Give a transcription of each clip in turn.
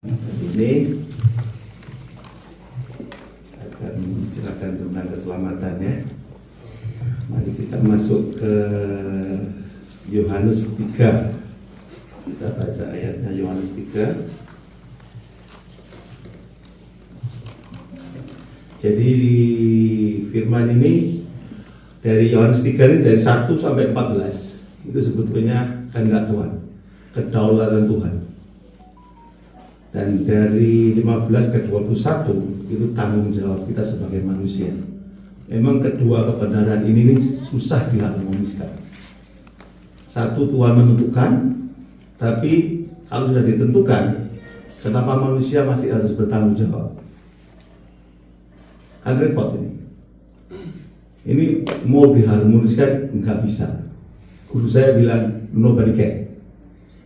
Ini akan menceritakan tentang keselamatannya. Mari kita masuk ke Yohanes 3. Kita baca ayatnya Yohanes 3. Jadi di firman ini dari Yohanes 3 ini dari 1 sampai 14 itu sebetulnya kehendak Tuhan, kedaulatan Tuhan. Dan dari 15 ke 21 itu tanggung jawab kita sebagai manusia. Memang kedua kebenaran ini susah diharmoniskan. Satu, Tuhan menentukan, tapi kalau sudah ditentukan, kenapa manusia masih harus bertanggung jawab? Kan repot ini. Ini mau diharmoniskan nggak bisa. Guru saya bilang nobody can.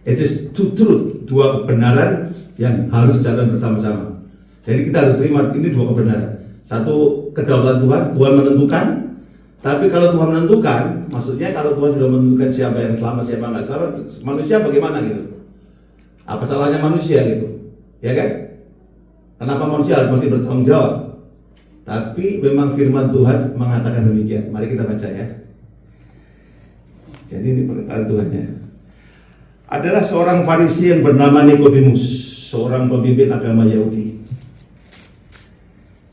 It is two truth, dua kebenaran yang harus jalan bersama-sama. Jadi kita harus terima ini dua kebenaran. Satu, kedaulatan Tuhan, Tuhan menentukan. Tapi kalau Tuhan menentukan, maksudnya kalau Tuhan sudah menentukan siapa yang selamat, siapa yang nggak selamat, manusia bagaimana gitu? Apa salahnya manusia gitu? Ya kan? Kenapa manusia harus masih bertanggung jawab? Tapi memang firman Tuhan mengatakan demikian. Mari kita baca ya. Jadi ini perkataan Tuhannya. Adalah seorang Farisi yang bernama Nikodemus, seorang pemimpin agama Yahudi.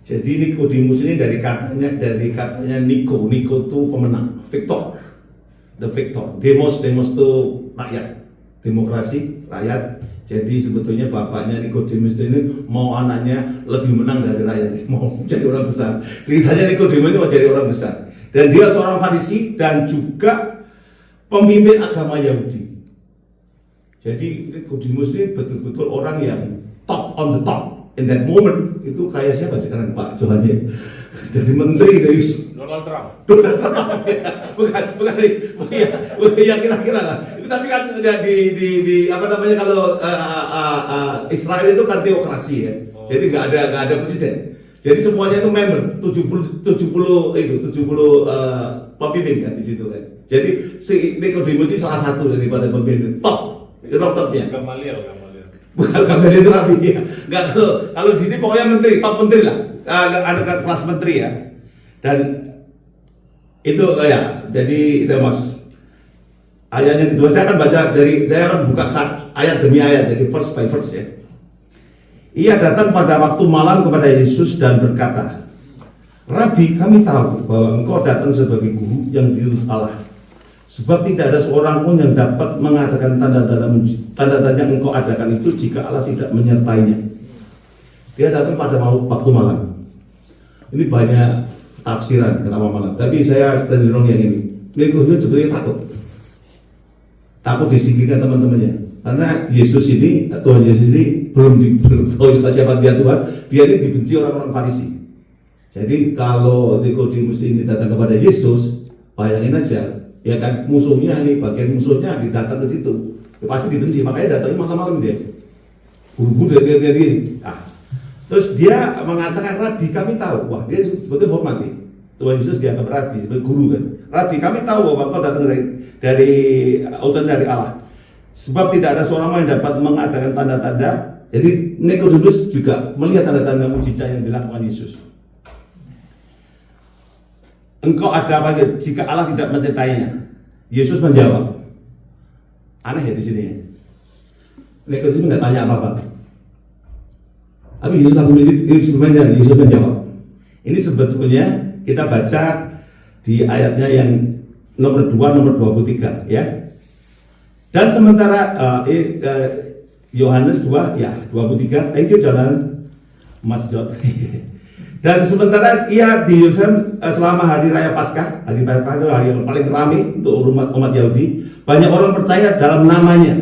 Jadi Nikodemus ini dari katanya Niko itu pemenang, victor, the victor. Demos itu rakyat, demokrasi rakyat. Jadi sebetulnya bapaknya Nikodemus ini mau anaknya lebih menang dari rakyat, mau jadi orang besar. Ceritanya Nikodemus ini mau jadi orang besar. Dan dia seorang Farisi dan juga pemimpin agama Yahudi. Jadi Nikodemus ini betul-betul orang yang top on the top in that moment. Itu kayak siapa sekarang Pak Johannya? Dari menteri, dari Donald Trump. Ya. Bukan ya kira-kira lah. Itu tapi kan di apa namanya kalau Israel itu kan teokrasi ya. Jadi nggak ada presiden. Jadi semuanya itu member 70 pemimpin kan di situ kan. Jadi si Nikodemus itu salah satu daripada pemimpin top. Itu topnya. Gamaliel. Bukan Gamaliel itu rapi ya. Enggak kalau di sini pokoknya menteri, top menteri lah. Ada kelas menteri ya. Dan itu ya. Jadi itu Mas. Ayatnya kedua saya akan baca saya akan buka ayat demi ayat, jadi verse by verse ya. Ia datang pada waktu malam kepada Yesus dan berkata, "Rabi, kami tahu bahwa engkau datang sebagai guru yang diutus Allah. Sebab tidak ada seorang pun yang dapat mengadakan tanda-tanda yang engkau adakan itu jika Allah tidak menyertainya." Dia datang pada waktu malam. Ini banyak tafsiran kenapa malam. Tapi saya cenderung yang ini. Nikodemus sebenarnya takut disingkirkan teman-temannya. Karena Yesus ini, Tuhan Yesus ini belum tahu siapa dia Tuhan. Dia ini dibenci orang-orang Farisi. Jadi kalau Nikodemus ini datang kepada Yesus, bayangin aja. Ya kan, musuhnya nih, bagian musuhnya datang ke situ, ya pasti dibenci, makanya datangnya malam-malam dia, buru-buru dia gini. Terus dia mengatakan, "Rabi, kami tahu." Wah, dia sebetulnya hormati Tuhan Yesus, dianggap Rabi, sebagai guru kan. "Rabi, kami tahu bahwa kau datang dari utusan dari Allah. Sebab tidak ada seorang yang dapat mengadakan tanda-tanda." Jadi Nikodemus juga melihat tanda-tanda mujizat yang dilakukan Yesus. "Engkau ada apa jika Allah tidak menyertainya?" Yesus menjawab. Aneh ya di sini. Nikodemus nggak tanya apa-apa. Tapi Yesus langsung Yesus menjawab. Ini sebetulnya kita baca di ayatnya yang nomor 2, nomor 23 ya. Dan sementara Yohanes 2 ya 23. Thank you Jalan Mas John. Dan sementara ia di Yerusalem selama hari raya Paskah, hari Paskah itu hari yang paling ramai untuk umat Yahudi. Banyak orang percaya dalam namanya,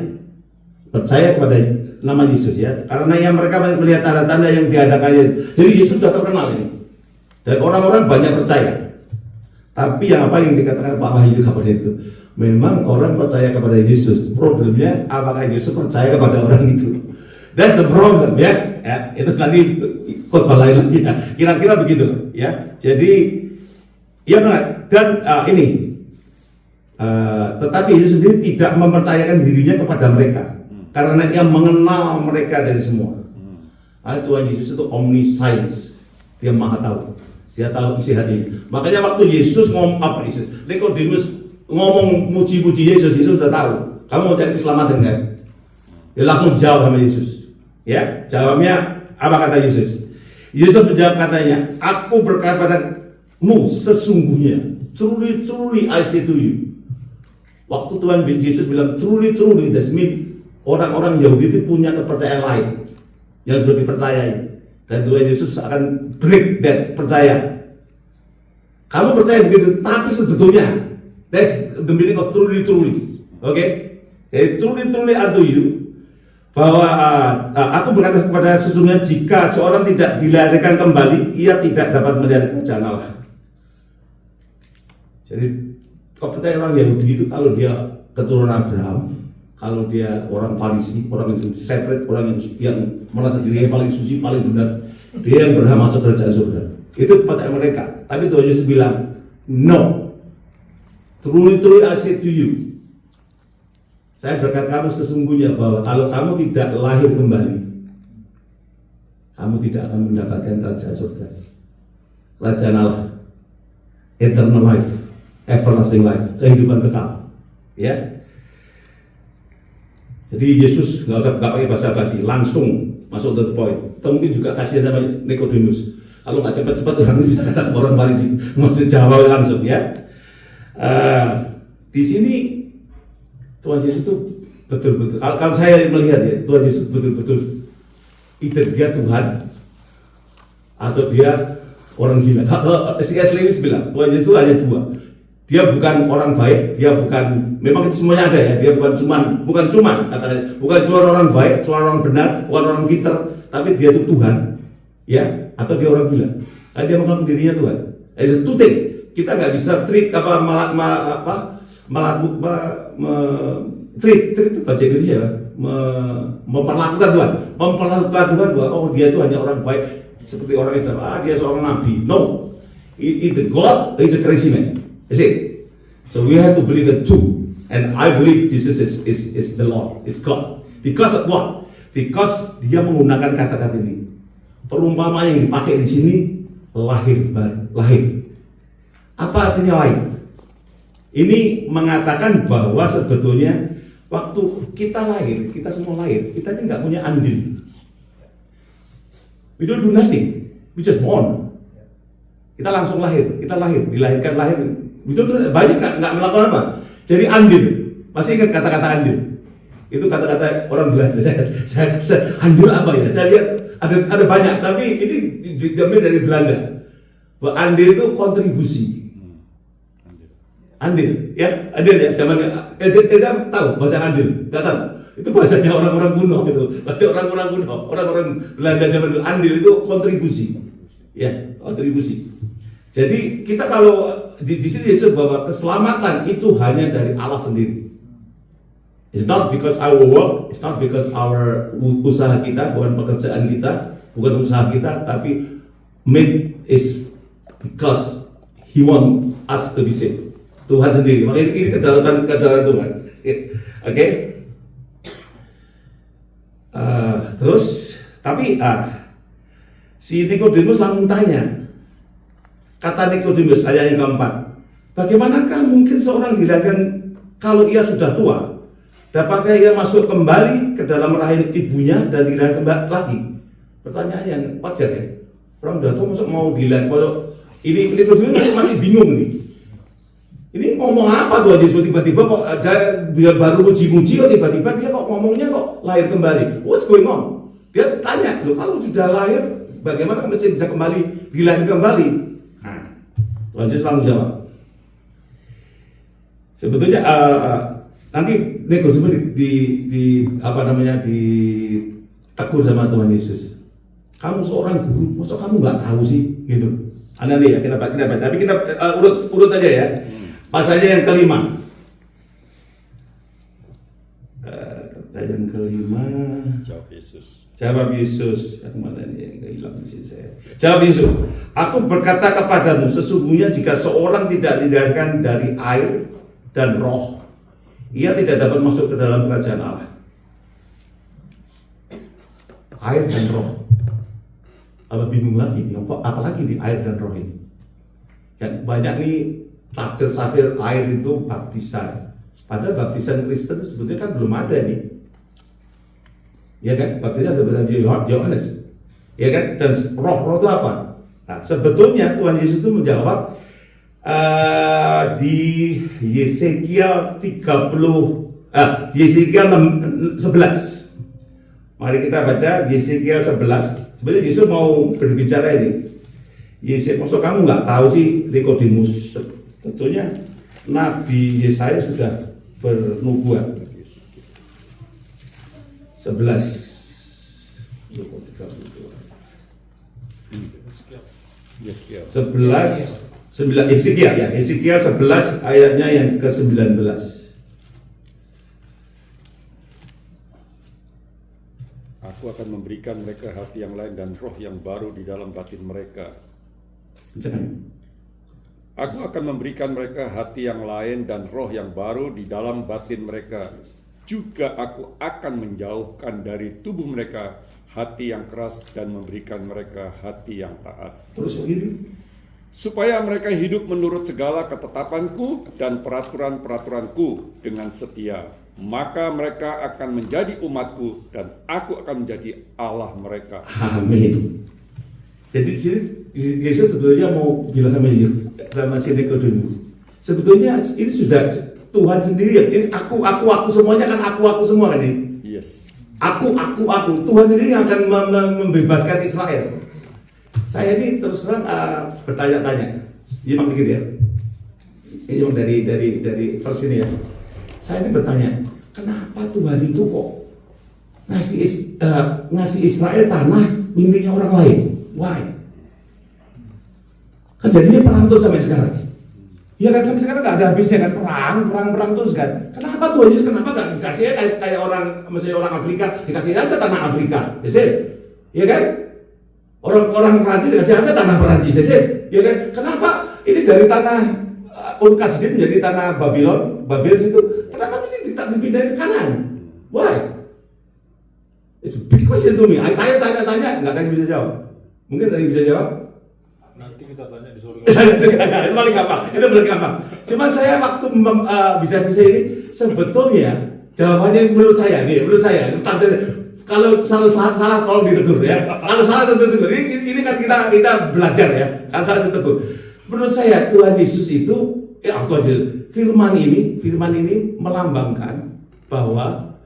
percaya kepada nama Yesus ya, karena yang mereka melihat tanda-tanda yang diadakannya. Jadi Yesus sudah terkenal ini, dan orang-orang banyak percaya. Tapi yang apa yang dikatakan Pak Wahyu kepada itu, memang orang percaya kepada Yesus. Problemnya apakah Yesus percaya kepada orang itu? That's the problem ya. Itu nanti khotbah lain lagi ya. Kira-kira begitu ya. Jadi ya benar. Dan tetapi Yesus sendiri tidak mempercayakan dirinya kepada mereka karena ia mengenal mereka dari semua. Tuhan Yesus itu omniscience, dia maha tahu, dia tahu isi hati. Makanya waktu Yesus Nikodemus ngomong muji-muji Yesus sudah tahu. Kamu mau cari keselamatan kan? Dia langsung jawab sama Yesus. Ya, jawabnya apa kata Yesus? Yesus menjawab katanya, aku berkata padamu sesungguhnya, truly I say to you. Waktu Tuhan Yesus bilang truly, that means orang-orang Yahudi itu punya kepercayaan lain yang sudah dipercayai, dan Tuhan Yesus akan break that percaya. Kamu percaya begitu, tapi sebetulnya that's the meaning of truly. Okay? Jadi truly unto you, bahwa aku berkata kepada sesungguhnya jika seorang tidak dilahirkan kembali, ia tidak dapat melihat kerajaan Allah. Jadi kepercayaan orang Yahudi itu kalau dia keturunan Abraham, kalau dia orang Farisi, orang yang separate, orang yang merasa dirinya paling suci, paling benar, dia yang berhak masuk kerajaan surga. Itu kepercayaan mereka. Tapi Tuhan Yesus bilang, no, truly I say to you, saya berkata kamu sesungguhnya bahwa kalau kamu tidak lahir kembali, kamu tidak akan mendapatkan kerajaan surga, kerajaan Allah, eternal life, everlasting life, kehidupan kekal. Ya. Jadi Yesus nggak pakai basa-basi, langsung masuk to the point. Atau mungkin juga kasihan sama Nikodemus. Kalau nggak cepat-cepat orang bisa kata orang Farisi, maksud jawab langsung ya. Di sini Tuhan Yesus itu betul-betul. Kalau saya melihat ya, Tuhan Yesus betul-betul either dia Tuhan atau dia orang gila. C.S. Lewis bilang Tuhan Yesus itu hanya dua. Dia bukan orang baik, dia bukan, memang itu semuanya ada ya, dia bukan cuman katanya, bukan cuma orang baik, cuma orang benar, bukan orang pintar, tapi dia itu Tuhan, ya, atau dia orang gila. Karena dia mengaku dirinya Tuhan. It's two thing. Kita nggak bisa treat itu bahasa Indonesia, memperlakukan Tuhan bahwa oh dia itu hanya orang baik seperti orang Islam, dia seorang nabi. No, it's the God, he's a crazy man. You see? So we have to believe it too. And I believe Jesus is the Lord, is God. Because of what? Because dia menggunakan kata-kata ini. Perumpamaan yang dipakai di sini lahir. Apa artinya lahir? Ini mengatakan bahwa sebetulnya waktu kita lahir, kita semua lahir, kita ini nggak punya andil. We don't do nothing, we just born. Kita langsung lahir, dilahirkan lahir. Banyak nggak melakukan apa. Jadi andil, masih ingat kata-kata andil? Itu kata-kata orang Belanda. Saya andil apa ya? Saya lihat ada banyak, tapi ini diambil dari Belanda. Bahwa andil itu kontribusi. Andil, ya, zaman tidak tahu bahasa andil, nggak tahu. Itu bahasanya orang-orang kuno itu, bahasa orang-orang kuno, orang-orang Belanda zaman dulu. Andil itu kontribusi, ya, kontribusi. Jadi kita kalau di sini disebut bahwa keselamatan itu hanya dari Allah sendiri. It's not because our work, it's not because our usaha kita, bukan pekerjaan kita, bukan usaha kita, tapi made is because He want us to be saved. Tuhan sendiri. Makanya ini kedaulatan Tuhan. Oke. Terus, tapi si Nikodemus langsung tanya. Kata Nikodemus ayat yang keempat, bagaimanakah mungkin seorang dilahirkan kalau ia sudah tua? Dapatkah ia masuk kembali ke dalam rahim ibunya dan dilahirkan kembali lagi? Pertanyaan yang wajar ya. Orang sudah tua masuk mau dilahirkan? Kalau ini Nikodemus masih bingung nih. Ini ngomong apa tuh Yesus tiba-tiba kok dia baru muji-muji kok tiba-tiba dia kok ngomongnya kok lahir kembali? What's going on? Dia tanya, loh kalau sudah lahir bagaimana masih bisa kembali dilahirkan kembali? Tuhan Yesus langsung jawab. Sebetulnya nanti Nikodemus ditegur sama Tuhan Yesus. Kamu seorang guru, masa kamu nggak tahu sih? Gitu. Nanti ya kita baca. Tapi kita urut aja ya. Pasalnya yang kelima. Yang kelima. Jawab Yesus. Mana ini yang hilang di sini saya. Jawab Yesus. Aku berkata kepadamu, sesungguhnya jika seorang tidak dilahirkan dari air dan roh, ia tidak dapat masuk ke dalam kerajaan Allah. Air dan roh. apa bingung lagi nih, apalagi di air dan roh ini. Kan banyak nih tafsir air itu baptisan. Padahal baptisan Kristen sebetulnya kan belum ada nih. Ya kan, baptisan ada Yohanes. Ya kan, dan roh itu apa? Nah, sebetulnya Tuhan Yesus itu menjawab di Yesekiel 11. Mari kita baca Yesekiel 11. Sebenarnya Yesus mau berbicara ini. Maksud kamu nggak tahu sih Nikodemus? Tentunya Nabi Yesaya sudah bernubuat. 11. Yeskiel. 9 Yesekiel 11 ayatnya yang ke-19. Aku akan memberikan mereka hati yang lain dan roh yang baru di dalam batin mereka. Jangan. Aku akan memberikan mereka hati yang lain dan roh yang baru di dalam batin mereka. Juga aku akan menjauhkan dari tubuh mereka hati yang keras dan memberikan mereka hati yang taat. Terus begini. Supaya mereka hidup menurut segala ketetapanku dan peraturan-peraturanku dengan setia. Maka mereka akan menjadi umatku dan aku akan menjadi Allah mereka. Amin. Jadi di sini Yesus sebetulnya mau bilang sama si Nikodemus. Sebetulnya ini sudah Tuhan sendiri. Ini aku semuanya kan aku semua kan ini. Yes. Aku. Tuhan sendiri yang akan membebaskan Israel. Saya ini terus terang bertanya-tanya. Ini memang dikit ya. Ini memang dari versi ini ya. Saya ini bertanya, kenapa Tuhan itu kok ngasih Israel tanah miliknya orang lain? Why? Kan jadinya perang terus sampai sekarang. Ya kan sampai sekarang nggak ada habisnya kan, perang terus kan. Kenapa Tuhan Yesus kenapa nggak dikasihnya kayak orang, misalnya orang Afrika dikasih aja tanah Afrika, ya kan? Orang Perancis dikasih aja tanah Perancis, ya kan? Kenapa ini dari tanah Ur-Kasdim menjadi tanah Babel situ? Kenapa mesti dipindahin ke kanan? Why? It's a big question to me. Tanya, nggak ada yang bisa jawab. Mungkin ada yang bisa jawab? Nanti kita tanya di surga. Itu paling gampang. Cuman saya waktu bisa ini sebetulnya jawabannya menurut saya. Kalau salah tolong ditegur ya. Kalau salah ditegur. Ini kan kita belajar ya. Kalau salah ditegur. Menurut saya Tuhan Yesus itu firman ini melambangkan bahwa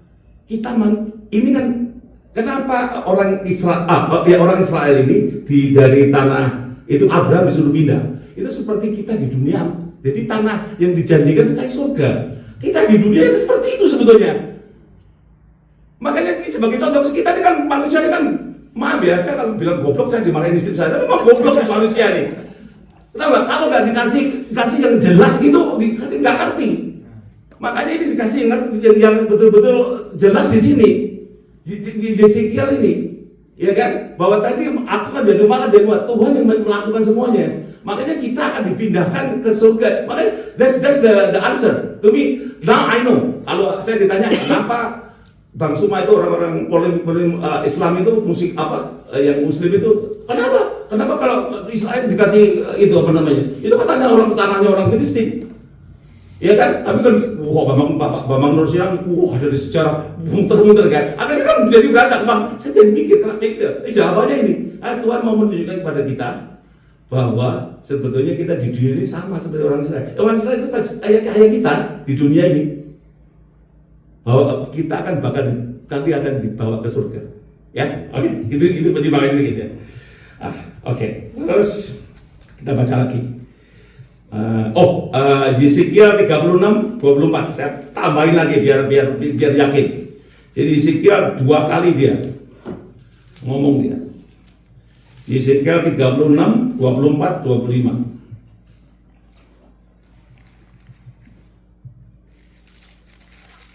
kita ini kan kenapa orang Israel ini dari tanah itu Abraham disuruh pindah. Itu seperti kita di dunia. Jadi tanah yang dijanjikan itu kayak surga. Kita di dunia itu seperti itu sebetulnya. Makanya sebagai contoh kita ini kan manusia ini kan, maaf ya, saya kalau bilang goblok saya dimarahin istri saya, tapi memang goblok manusia ini. Kenapa? Kalau nggak dikasih yang jelas itu nggak ngerti. Makanya ini dikasih yang betul-betul jelas di sini, di Yesekiel ini, ya kan? Bahwa tadi aku kan jadi mana jadi Tuhan yang melakukan semuanya. Makanya kita akan dipindahkan ke surga. Makanya that's the answer to me. Now I know. Kalau saya ditanya kenapa Bang Suma itu orang-orang polim Islam itu musik apa yang Muslim itu kenapa kalau Israel dikasih itu apa namanya itu katanya tanahnya orang Filistin, ya kan? Tapi kan Bambang Nur Siang dari sejarah muter-muter kan akhirnya kan menjadi berantak. Bang, saya jadi mikir kenapa itu jawabannya ini Tuhan mau menunjukkan kepada kita bahwa sebetulnya kita di dunia ini sama seperti orang Israel itu kayak kita di dunia ini, bahwa kita akan nanti akan dibawa ke surga, ya. Oke, itu pertimbangan ini ya. Oke. Terus kita baca lagi. Yesekiel 36:24. Saya tambahin lagi biar yakin. Jadi Yesekiel 2 kali dia ngomong dia. Yesekiel 36:24, 25.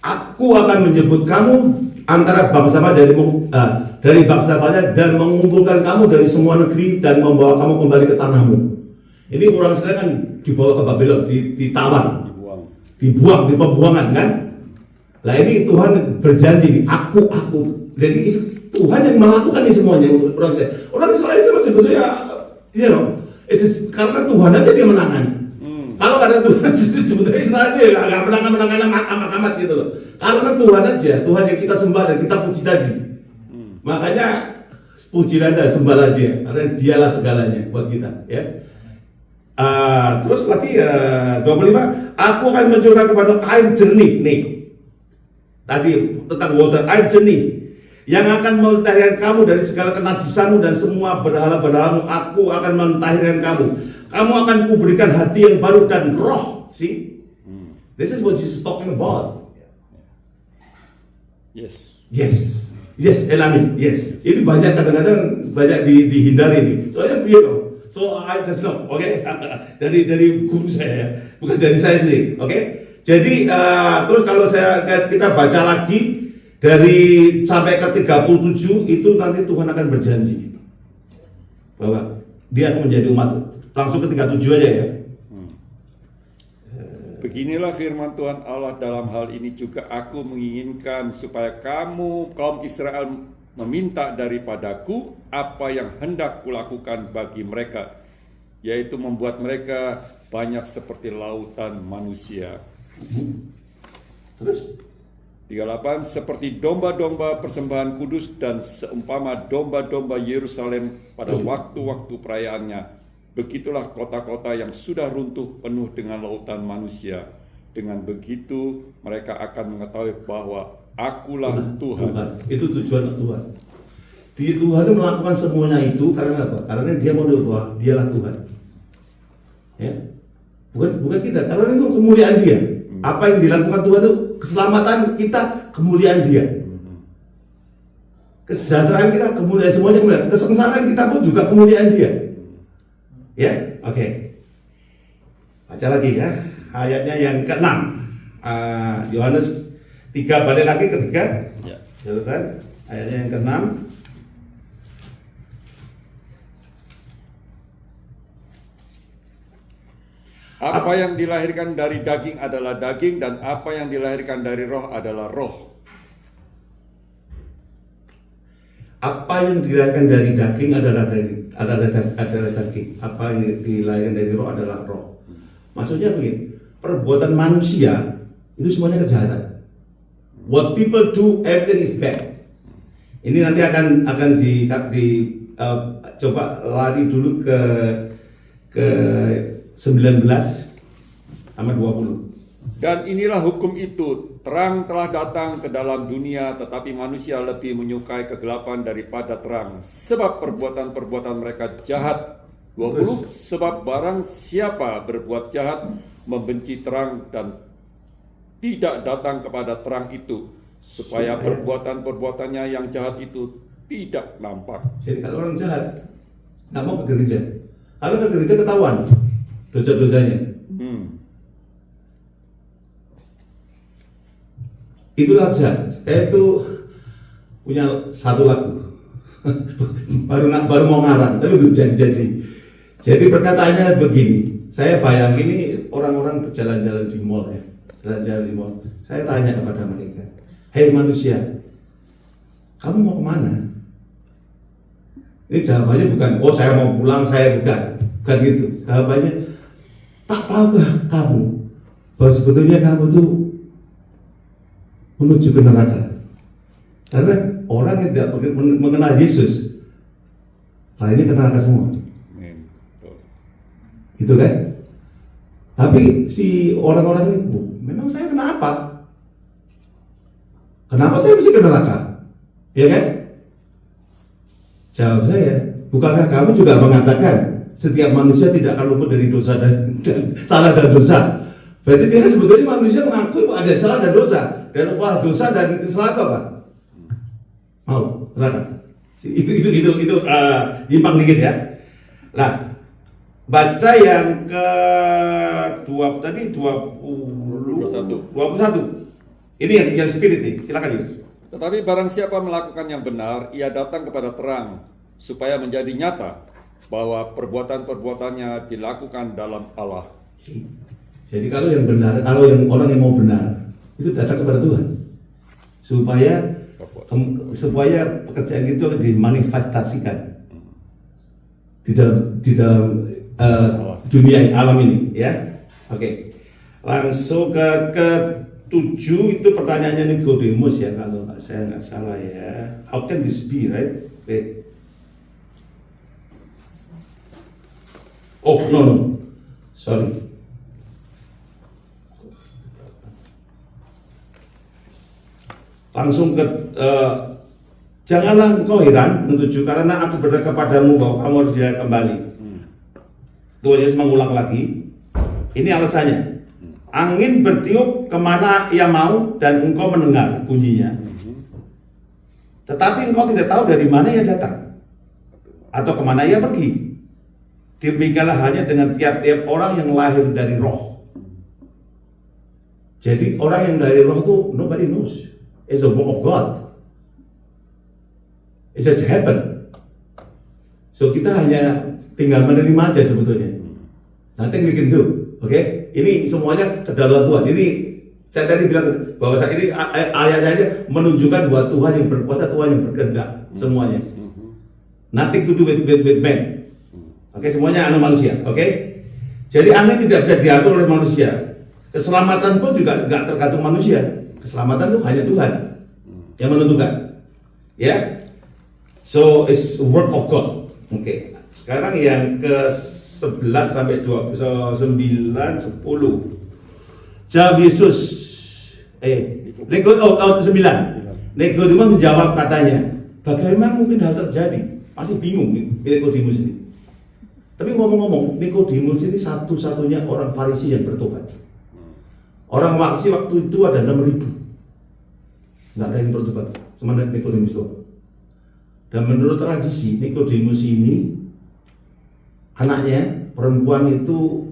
Aku akan menyebut kamu antara bangsa dari bangsa banyak dan mengumpulkan kamu dari semua negeri dan membawa kamu kembali ke tanahmu. Ini orang Israel kan dibawa ke Babylon, ditawan, dibuang di pembuangan kan. Nah ini Tuhan berjanji, aku. Jadi Tuhan yang melakukan ini semuanya untuk orang Israel. Orang Israel itu sebetulnya, karena Tuhan aja dia menangani. Kalau nggak ada Tuhan, sebetulnya Israel aja nggak menangan amat gitu loh. Karena Tuhan aja, Tuhan yang kita sembah dan kita puji tadi. Makanya pujilah dan sembahlah dia, karena dialah segalanya buat kita. Ya. Terus lagi 25, aku akan mencurahkan kepada air jernih nih. Tadi tentang water, air jernih yang akan mentahirkan kamu dari segala kenajisanmu dan semua berhala-berhalamu. Aku akan mentahirkan kamu. Kamu akan kuberikan hati yang baru dan roh. See? This is what Jesus talking about. Yes. Yes, amin. Yes. Ini banyak kadang-kadang banyak dihindari nih. Soalnya so I just know, okay? dari guru saya, bukan dari saya sendiri, okay? Jadi terus kalau kita baca lagi dari sampai ke 37 itu nanti Tuhan akan berjanji bahwa dia akan menjadi umat. Langsung ke 37 aja ya. Beginilah firman Tuhan Allah dalam hal ini juga aku menginginkan supaya kamu kaum Israel meminta daripadaku apa yang hendak kulakukan bagi mereka, yaitu membuat mereka banyak seperti lautan manusia. Terus 38, seperti domba-domba persembahan kudus dan seumpama domba-domba Yerusalem pada waktu-waktu perayaannya, begitulah kota-kota yang sudah runtuh penuh dengan lautan manusia. Dengan begitu mereka akan mengetahui bahwa akulah Tuhan. Itu tujuan Tuhan. Tuhan itu melakukan semuanya itu karena apa? Karena dia mau bahwa dialah Tuhan. Ya. Bukan kita, karena itu kemuliaan dia. Apa yang dilakukan Tuhan itu keselamatan kita, kemuliaan dia. Kesejahteraan kita, kemuliaan semuanya kemuliaan. Kesengsaraan kita pun juga kemuliaan dia. Ya, oke. Baca lagi ya, ayatnya yang ke-6. Yohanes 3, balik lagi ke 3. Ya. Jelaskan ayatnya yang ke-6. Apa yang dilahirkan dari daging adalah daging, dan apa yang dilahirkan dari roh adalah roh. Apa yang dilahirkan dari daging adalah daging. Apa yang dilahirkan dari roh adalah roh. Maksudnya begini, perbuatan manusia itu semuanya kejahatan. What people do, everything is bad. Ini nanti akan coba lari dulu ke 19 sama 20. Dan inilah hukum itu, terang telah datang ke dalam dunia, tetapi manusia lebih menyukai kegelapan daripada terang, sebab perbuatan-perbuatan mereka jahat. 20, sebab barang siapa berbuat jahat membenci terang dan tidak datang kepada terang itu, supaya perbuatan-perbuatannya yang jahat itu tidak nampak. Jadi kalau orang jahat nggak mau ke gereja, kalau ke gereja ketahuan dosa-dosanya. Itulah jahat. Saya itu punya satu lagu baru mau ngarang tapi belum jadi. Jadi perkataannya begini, saya bayangin ini orang-orang berjalan-jalan di mall ya, jalan-jalan di mall. Saya tanya kepada mereka, hei manusia, kamu mau kemana? Ini jawabannya bukan, oh saya mau pulang, saya bukan gitu. Jawabannya, tak tahukah kamu bahwa sebetulnya kamu tuh menuju ke neraka? Karena orang yang tidak mengenal Yesus, lainnya ke neraka semua. Gitu kan? Tapi si orang-orang ini, memang saya kenapa? Kenapa saya mesti ke neraka? Ya kan? Jawab saya, bukankah kamu juga mengatakan setiap manusia tidak akan luput dari dosa dan salah dan dosa? Berarti dia sebetulnya manusia mengakui bahwa ada salah dan dosa, dan upah dosa dan salah itu apa? Mau neraka? Itu nyimpang dikit ya. Nah, baca yang ke 21. Ini yang spirit nih, silakan Yus. Tetapi barang siapa melakukan yang benar, ia datang kepada terang, supaya menjadi nyata bahwa perbuatan-perbuatannya dilakukan dalam Allah. Jadi kalau yang benar, kalau yang orang yang mau benar, itu datang kepada Tuhan, supaya supaya pekerjaan itu dimanifestasikan di dalam dunia alam ini, ya. Oke. Langsung ke 7 itu pertanyaannya Nikodemus ya, kalau saya nggak salah ya. How can this be, right? Wait. Oh no, sorry. Langsung ke janganlah engkau heran menuju karena aku berkata kepadamu bahwa kamu harus dia kembali. Tuhan Yesus mengulang lagi. Ini alasannya. Angin bertiup kemana ia mau dan engkau mendengar bunyinya. Tetapi engkau tidak tahu dari mana ia datang atau kemana ia pergi. Demikianlah hanya dengan tiap-tiap orang yang lahir dari roh. Jadi orang yang dari roh itu nobody knows. It's a work of God. It just happen. So kita hanya tinggal menerima aja sebetulnya. Nothing we can do. Oke? Ini semuanya kedaulatan Tuhan. Ini saya tadi bilang bahwa ini ayatnya aja menunjukkan bahwa Tuhan yang berkuasa, Tuhan yang berkehendak semuanya. Nothing to do with man. Oke, semuanya anak manusia. Oke? Jadi angin tidak bisa diatur oleh manusia. Keselamatan pun juga nggak tergantung manusia. Keselamatan itu hanya Tuhan yang menentukan. Ya. So it's work of God. Oke. Sekarang yang ke 11 sampai 9, 10. Jawab Yesus. Nikodemus 9. Nikodemus menjawab katanya, bagaimana mungkin hal terjadi? Masih bingung Nikodemus ini. Tapi ngomong-ngomong, Nikodemus ini satu-satunya orang Farisi yang bertobat. Orang Farisi waktu itu ada 6.000. Nggak ada yang bertobat, cuma Nikodemus doang. Dan menurut tradisi, Nikodemus ini anaknya perempuan itu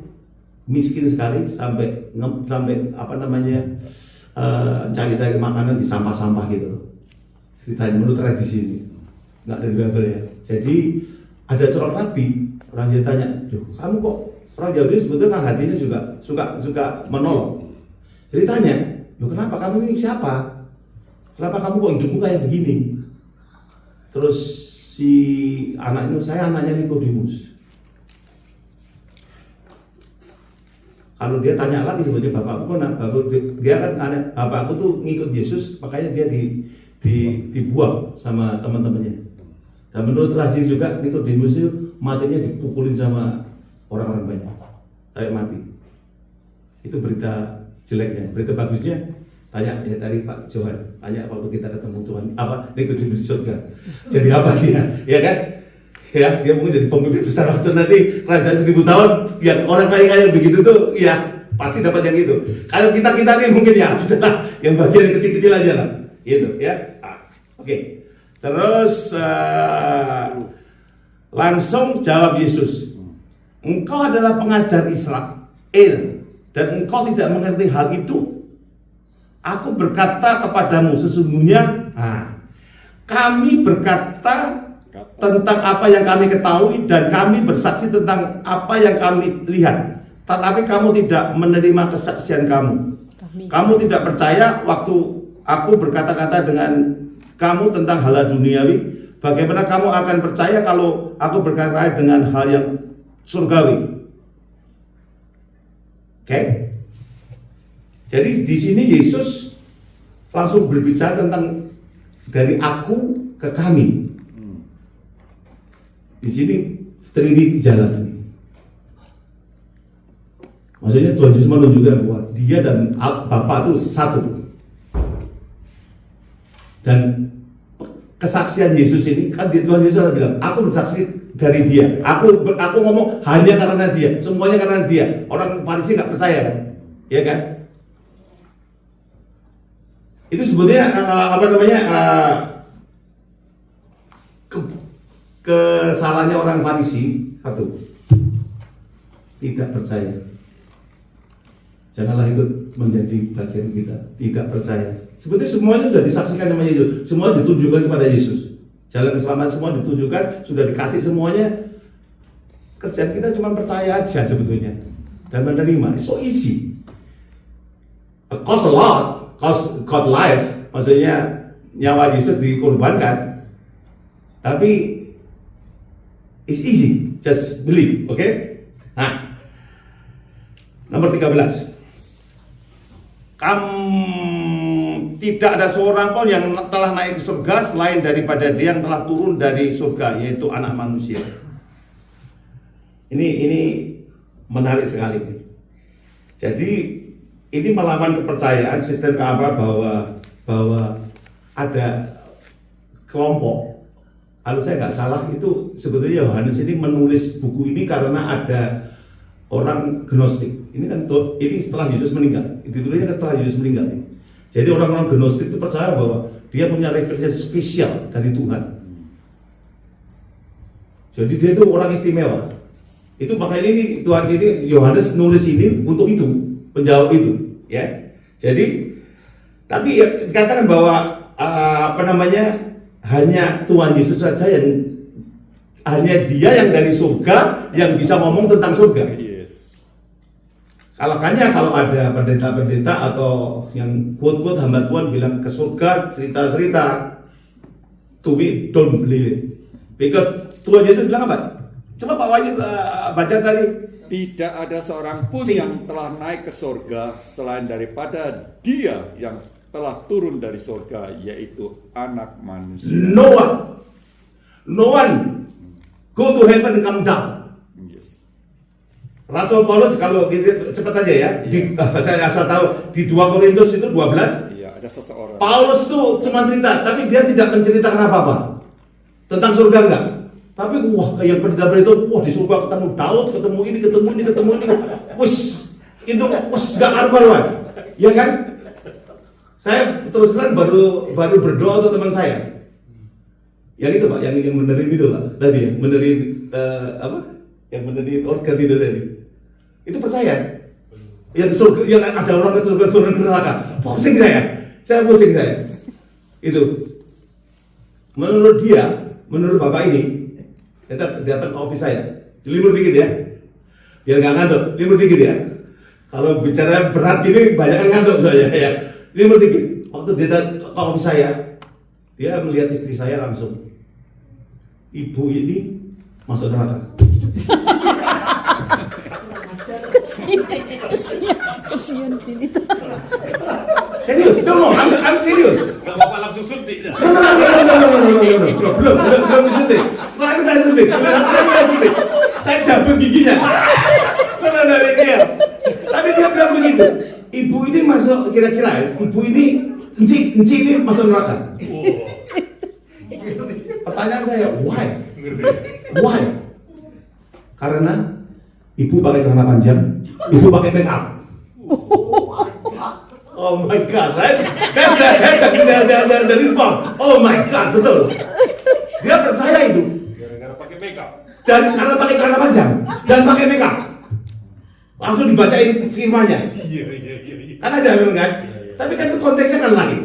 miskin sekali sampai cari-cari makanan di sampah-sampah gitu. Ceritanya menurut tradisi ini, nggak ada di Bible ya. Jadi ada seorang nabi, orang yang tanya, loh kamu kok orang Yahudi sebetulnya kan hatinya juga suka menolong. Jadi tanya, loh kenapa kamu ini siapa? Kenapa kamu kok hidupmu kayak begini? Terus si anak itu, saya anaknya Nikodemus. Kalau dia tanya lagi sebetulnya bapakku, dia kan bapakku tuh ngikut Yesus, makanya dia dibuang sama teman-temannya. Dan menurut tradisi juga Nikodemus itu matinya dipukulin sama orang-orang banyak, sampai mati. Itu berita jeleknya. Berita bagusnya, tanya ya tadi Pak Johan, tanya waktu kita ketemu Tuhan, apa Nikodemus di surga. Jadi apa dia, ya kan? Ya, dia mungkin jadi pemimpin besar waktu nanti kerajaan 1000 tahun, yang orang kaya-kaya begitu tuh, ya pasti dapat yang itu. Kalau kita nih mungkin ya sudahlah, yang bagian yang kecil-kecil aja lah, gitu ya. Oke. Terus langsung jawab Yesus, engkau adalah pengajar Israel dan engkau tidak mengerti hal itu. Aku berkata kepadamu sesungguhnya, kami berkata tentang apa yang kami ketahui dan kami bersaksi tentang apa yang kami lihat. Tetapi kamu tidak menerima kesaksian kamu. Kamu tidak percaya waktu aku berkata-kata dengan kamu tentang hal duniawi. Bagaimana kamu akan percaya kalau aku berkata dengan hal yang surgawi? Oke? Jadi di sini Yesus langsung berbicara tentang dari aku ke kami. Di sini Trinity jalan ini. Maksudnya Tuhan Yesus menunjukkan bahwa dia dan Bapa itu satu. Dan kesaksian Yesus ini kan Tuhan Yesus bilang, aku bersaksi dari dia. Aku ngomong hanya karena dia, semuanya karena dia. Orang Farisi nggak percaya kan, ya kan? Itu sebetulnya kesalahannya orang Farisi satu, tidak percaya. Janganlah ikut menjadi bagian kita, tidak percaya. Sebetulnya semuanya sudah disaksikan sama Yesus, semua ditunjukkan kepada Yesus. Jalan keselamatan semua ditunjukkan, sudah dikasih semuanya. Kerjaan kita cuma percaya aja sebetulnya dan menerima. It's so easy. It cost a lot, cost God life. Maksudnya nyawa Yesus dikorbankan. Tapi it's easy, just believe, oke? Nah, nomor 13. Tidak ada seorang pun yang telah naik ke surga selain daripada dia yang telah turun dari surga, yaitu Anak Manusia. Ini menarik sekali. Jadi ini melawan kepercayaan sistem keagamaan bahwa ada kelompok. Kalau saya nggak salah itu sebetulnya Yohanes ini menulis buku ini karena ada orang Gnostik. Ini kan ini setelah Yesus meninggal. Ditulisnya setelah Yesus meninggal. Jadi orang-orang Gnostik itu percaya bahwa dia punya referensi spesial dari Tuhan. Jadi dia itu orang istimewa. Itu makanya ini Tuhan ini Yohanes nulis ini untuk itu, menjawab itu, ya. Jadi tapi ya, dikatakan bahwa hanya Tuhan Yesus saja yang hanya dia yang dari surga yang bisa ngomong tentang surga. Yes. Kalau ada pendeta-pendeta atau yang quote-quote hamba Tuhan bilang ke surga cerita-cerita, to me don't believe it. Because Tuhan Yesus bilang apa? Coba Pak Wahyu baca tadi. Tidak ada seorang pun yang telah naik ke surga selain daripada dia yang telah turun dari surga, yaitu Anak Manusia. No one go to heaven and come down. Yes. Rasul Paulus, kalau kita cepat aja ya, saya asal tahu di 2 Korintus itu 12. Iya, ada seseorang. Paulus tuh cuma cerita, tapi dia tidak menceritakan apa-apa tentang surga, enggak. Tapi kayak pendeta-pendeta, di surga ketemu Daud, ketemu ini, itu gak karuan, ya kan? Saya terus terang baru berdoa untuk teman saya. Yang itu Pak, yang benerin itu Pak, tadi ya, benerin apa? Yang benerin organ itu tadi. Itu percaya. Yang surga, yang ada orang ke surga, turun ke neraka. Pusing saya pusing. Itu. Menurut Bapak ini, datang ke office saya, limur dikit ya, biar nggak ngantuk, limur dikit ya. Kalau bicara berat gini, banyak kan ngantuk saya ya. Limur dikit. Waktu dia datang ke office saya, dia melihat istri saya langsung, ibu ini masuk neraka. Kesian cerita. Serius? No, I'm serious. Gak apa-apa langsung suntik. No. Belum disuntik. Setelah itu saya suntik. Saya cabut giginya. Iya. Tapi dia bilang begitu. Ibu ini masuk, kira-kira ibu ini Enci ini masuk neraka. Pertanyaan saya, why? Karena ibu pakai celana panjang, ibu pakai make up. Oh my God, right? That's the response. Oh my God, betul. Dia percaya itu. Gara-gara pakai makeup. Dan karena pakai celana panjang dan pakai make up, langsung dibacain firmanya. Iya. Kan ada memang kan? Tapi kan itu konteksnya kan lain.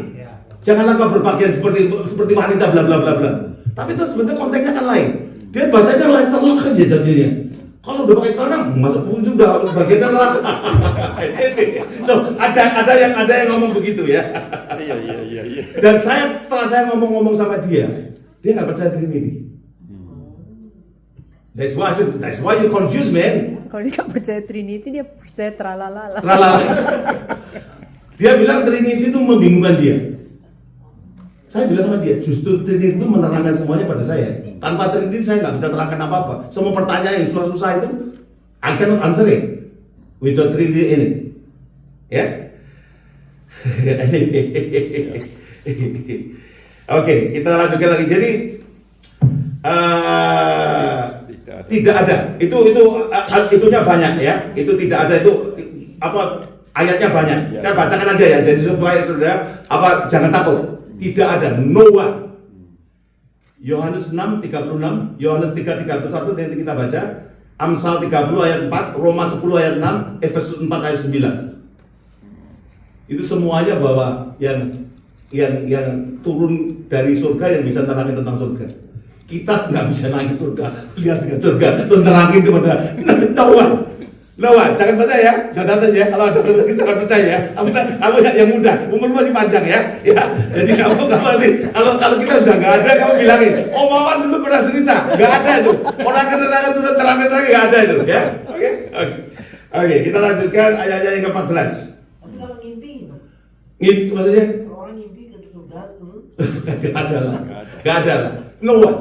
Janganlah kau berpakaian seperti wanita bla bla bla bla. Tapi itu sebenarnya konteksnya kan lain. Dia bacanya letterlock aja jadinya. Kalau udah pakai celana masuk pun sudah bagian neraka. So ada yang ngomong begitu ya. Iya. Dan setelah saya ngomong sama dia nggak percaya Trinity. That's why you confused, man. Kalau dia nggak percaya Trinity, dia percaya tralalala. Dia bilang Trinity itu membingungkan dia. Saya bilang sama dia, justru Trinity itu menerangkan semuanya pada saya. Tanpa Trinity saya nggak bisa terangkan apa-apa. Semua pertanyaan yang susah-susah itu, I cannot answer it without Trinity in it. Ya? Oke, kita lanjutkan lagi. Jadi tidak ada. Itunya banyak ya. Itu tidak ada itu apa? Ayatnya banyak. Saya bacakan aja ya. Jadi supaya saudara jangan takut. Tidak ada, no one. Yohanes 6:36, Yohanes 3:31 nanti kita baca. Amsal 30 ayat 4, Roma 10 ayat 6, Efesus 4 ayat 9. Itu semuanya bahwa yang turun dari surga yang bisa nerangin tentang surga. Kita nggak bisa naik ke surga, lihat ke surga, terus nerangin kepada no one. Noah, jangan percaya, catatan ya. Kalau ada orang jangan percaya. Kamu yang muda, umur masih panjang ya. Ya, jadi kamu nih, kalau kita sudah nggak ada, kamu bilangin. Oh, Wawan dulu pernah cerita, nggak ada itu. Orang keterangan turun terang-terang nggak ada itu, ya. Oke, kita lanjutkan ayat yang ke-14. Tapi kalau ngimpi gimana? Ngimpi maksudnya? Kalau orang ngimpi ke surga turun. Gak ada lah, gak ada lah. No one.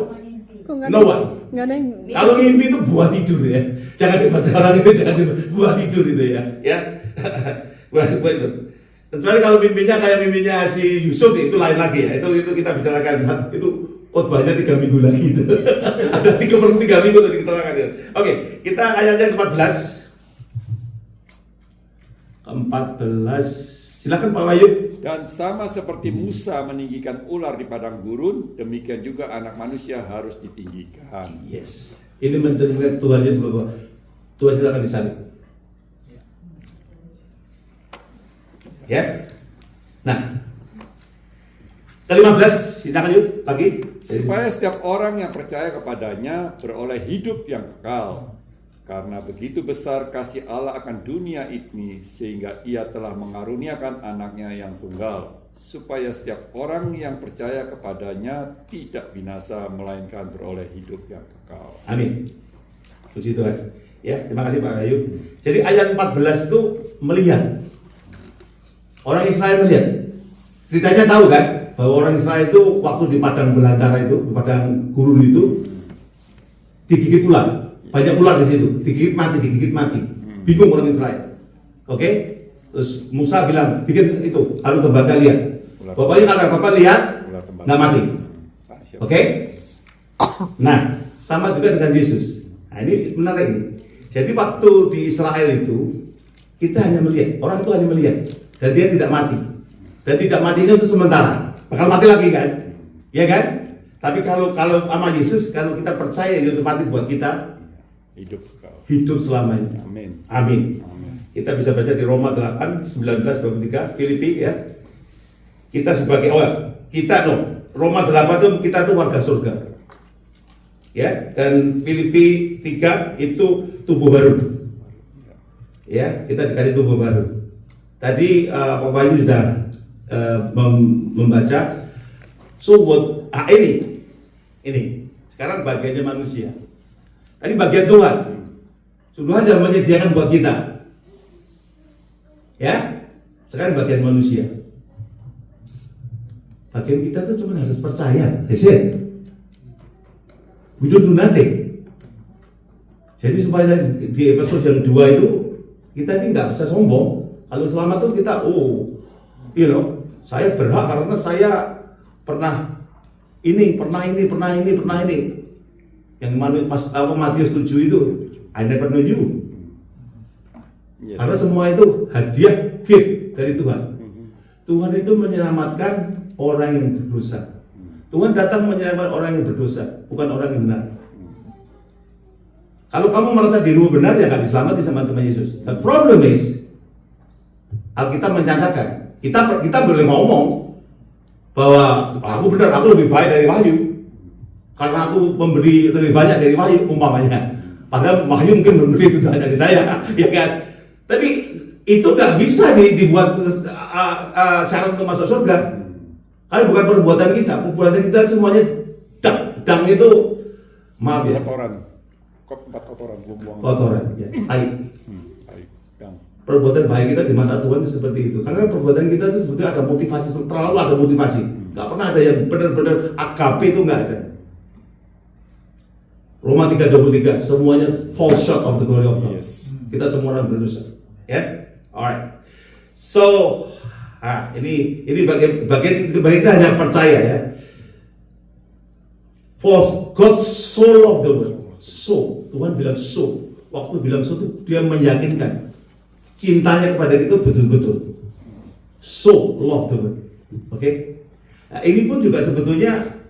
Kok nggak No ada? one. Nggak ada yang Kalau ngimpi itu buah tidur ya. Jangan dibaca orang itu, jangan buah tidur itu ya. Ya. Buah itu. Kecuali kalau mimpinya kayak mimpinya si Yusuf itu lain lagi ya. Itu kita bicarakan. Itu khotbahnya 3 minggu lagi itu. Ada 3 minggu tadi kita terangkan ya. Oke, kita ayatnya ke-14. 14. Silakan Pak Wahyu. Dan sama seperti Musa meninggikan ular di padang gurun, demikian juga anak manusia harus ditinggikan. Yes. Ini mencerminkan Tuhan Yesus bahwa Tuhan Yesus akan disalib. Ya. Nah. Ke-15, silakan yuk lagi. Supaya setiap orang yang percaya kepadanya beroleh hidup yang kekal. Karena begitu besar kasih Allah akan dunia ini, sehingga ia telah mengaruniakan anaknya yang tunggal, supaya setiap orang yang percaya kepadanya tidak binasa, melainkan beroleh hidup yang kekal. Amin. Puji Tuhan. Ya, terima kasih Pak Ayu. Jadi ayat 14 itu melihat. Orang Israel melihat. Ceritanya tahu kan, bahwa orang Israel itu waktu di padang belantara itu, di padang gurun itu digigit ular. Banyak ular di situ, digigit mati. Bingung orang Israel. Oke? Terus Musa bilang, bikin itu, harus tembaga lihat. Pokoknya kalau Bapak lihat, nggak mati. Oke? Nah, sama juga dengan Yesus. Nah, ini menarik. Jadi waktu di Israel itu, kita hanya melihat, orang itu hanya melihat, dan dia tidak mati. Dan tidak matinya itu sementara, bakal mati lagi kan? Ya kan? Tapi kalau sama Yesus, kalau kita percaya Yesus mati buat kita, hidup selamanya. Amin. Amin. Amin. Kita bisa baca di Roma 8, 19-23, Filipi ya. Kita sebagai Roma 8 itu kita tuh warga surga. Ya, dan Filipi 3 itu tubuh baru. Ya, kita dikasih tubuh baru. Tadi Pak Wahyu sudah membaca. So what ini sekarang bagiannya manusia. Tadi bagian Tuhan. Tuhan jangan menyediakan buat kita. Ya. Sekarang bagian manusia. Bagian kita tuh cuma harus percaya. That's it. We don't do nothing. Jadi supaya di Efesus yang 2 itu kita ini nggak bisa sombong. Kalau selamat tuh kita saya berhak karena saya pernah ini. Yang Matius 7 itu, I never know you. Yes. Karena semua itu hadiah, gift dari Tuhan. Tuhan itu menyelamatkan orang yang berdosa. Tuhan datang menyelamatkan orang yang berdosa, bukan orang yang benar. Kalau kamu merasa dirimu benar, ya gak diselamati sama Tuhan Yesus. The problem is, Alkitab menyatakan, kita boleh ngomong bahwa aku benar, aku lebih baik dari Wahyu. Karena aku memberi lebih banyak dari Wahyu umpamanya. Padahal Wahyu mungkin memberi lebih banyak dari saya, ya kan? Tapi itu nggak bisa dibuat syarat untuk masuk surga. Karena bukan perbuatan kita semuanya dang itu, maaf ya. Tempat kotoran, buang-buang. Kotoran, ya. Tai. Dang. Perbuatan baik kita di masa Tuhan itu seperti itu. Karena perbuatan kita itu sebetulnya ada motivasi, terlalu ada motivasi. Nggak pernah ada yang benar-benar agape, itu nggak ada. Roma 3:23, semuanya fall short of the glory of God. Yes. Kita semua orang berdosa. Ya, alright. So, ini bagian kita hanya percaya ya. For God so loved the world. So, Tuhan bilang so. Waktu bilang so itu dia meyakinkan cintanya kepada kita betul-betul. So love the world. Oke. Nah, ini pun juga sebetulnya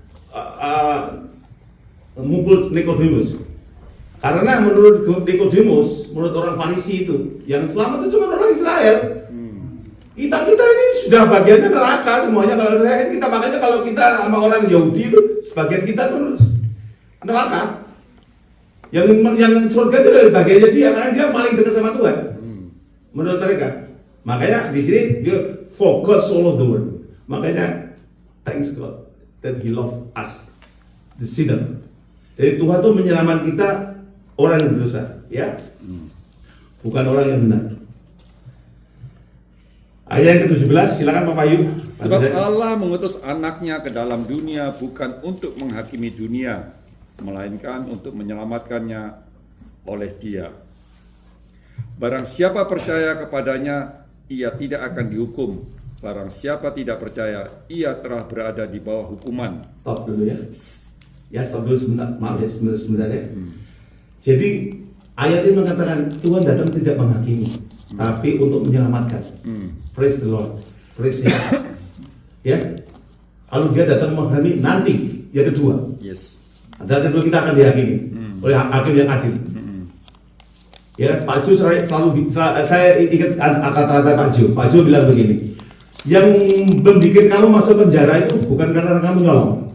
mukul Nikodemus. Karena menurut Nikodemus, menurut orang Farisi itu, yang selamat itu cuma orang Israel. Kita ini sudah bagiannya neraka semuanya. Kalau kita makanya kalau kita sama orang Yahudi itu, sebagian kita itu neraka. Yang surga itu bagiannya dia karena dia paling dekat sama Tuhan. Menurut mereka. Makanya di sini dia focus all of the world. Makanya thanks God that He love us, the sinner. Jadi Tuhan tuh menyelamatkan kita orang yang berdosa, ya, bukan orang yang benar. Ayat yang ke-17, silakan Pak Bayu. Sebab Allah mengutus anaknya ke dalam dunia bukan untuk menghakimi dunia, melainkan untuk menyelamatkannya oleh Dia. Barang siapa percaya kepadanya, ia tidak akan dihukum. Barang siapa tidak percaya, ia telah berada di bawah hukuman. Stop dulu ya. Ya, stop dulu sebentar. Maaf ya, sebentar ya. Jadi ayat ini mengatakan Tuhan datang tidak menghakimi, tapi untuk menyelamatkan. Praise the Lord. Praise Him. Ya. Kalau dia datang menghakimi nanti, yang kedua. Yes. Dan kedua kita akan dihakimi oleh hakim yang adil. Ya, Pak Ju selalu saya ingat kata-kata Pak Ju. Pak Ju bilang begini, yang membuat kamu masuk penjara itu bukan karena kamu nyolong.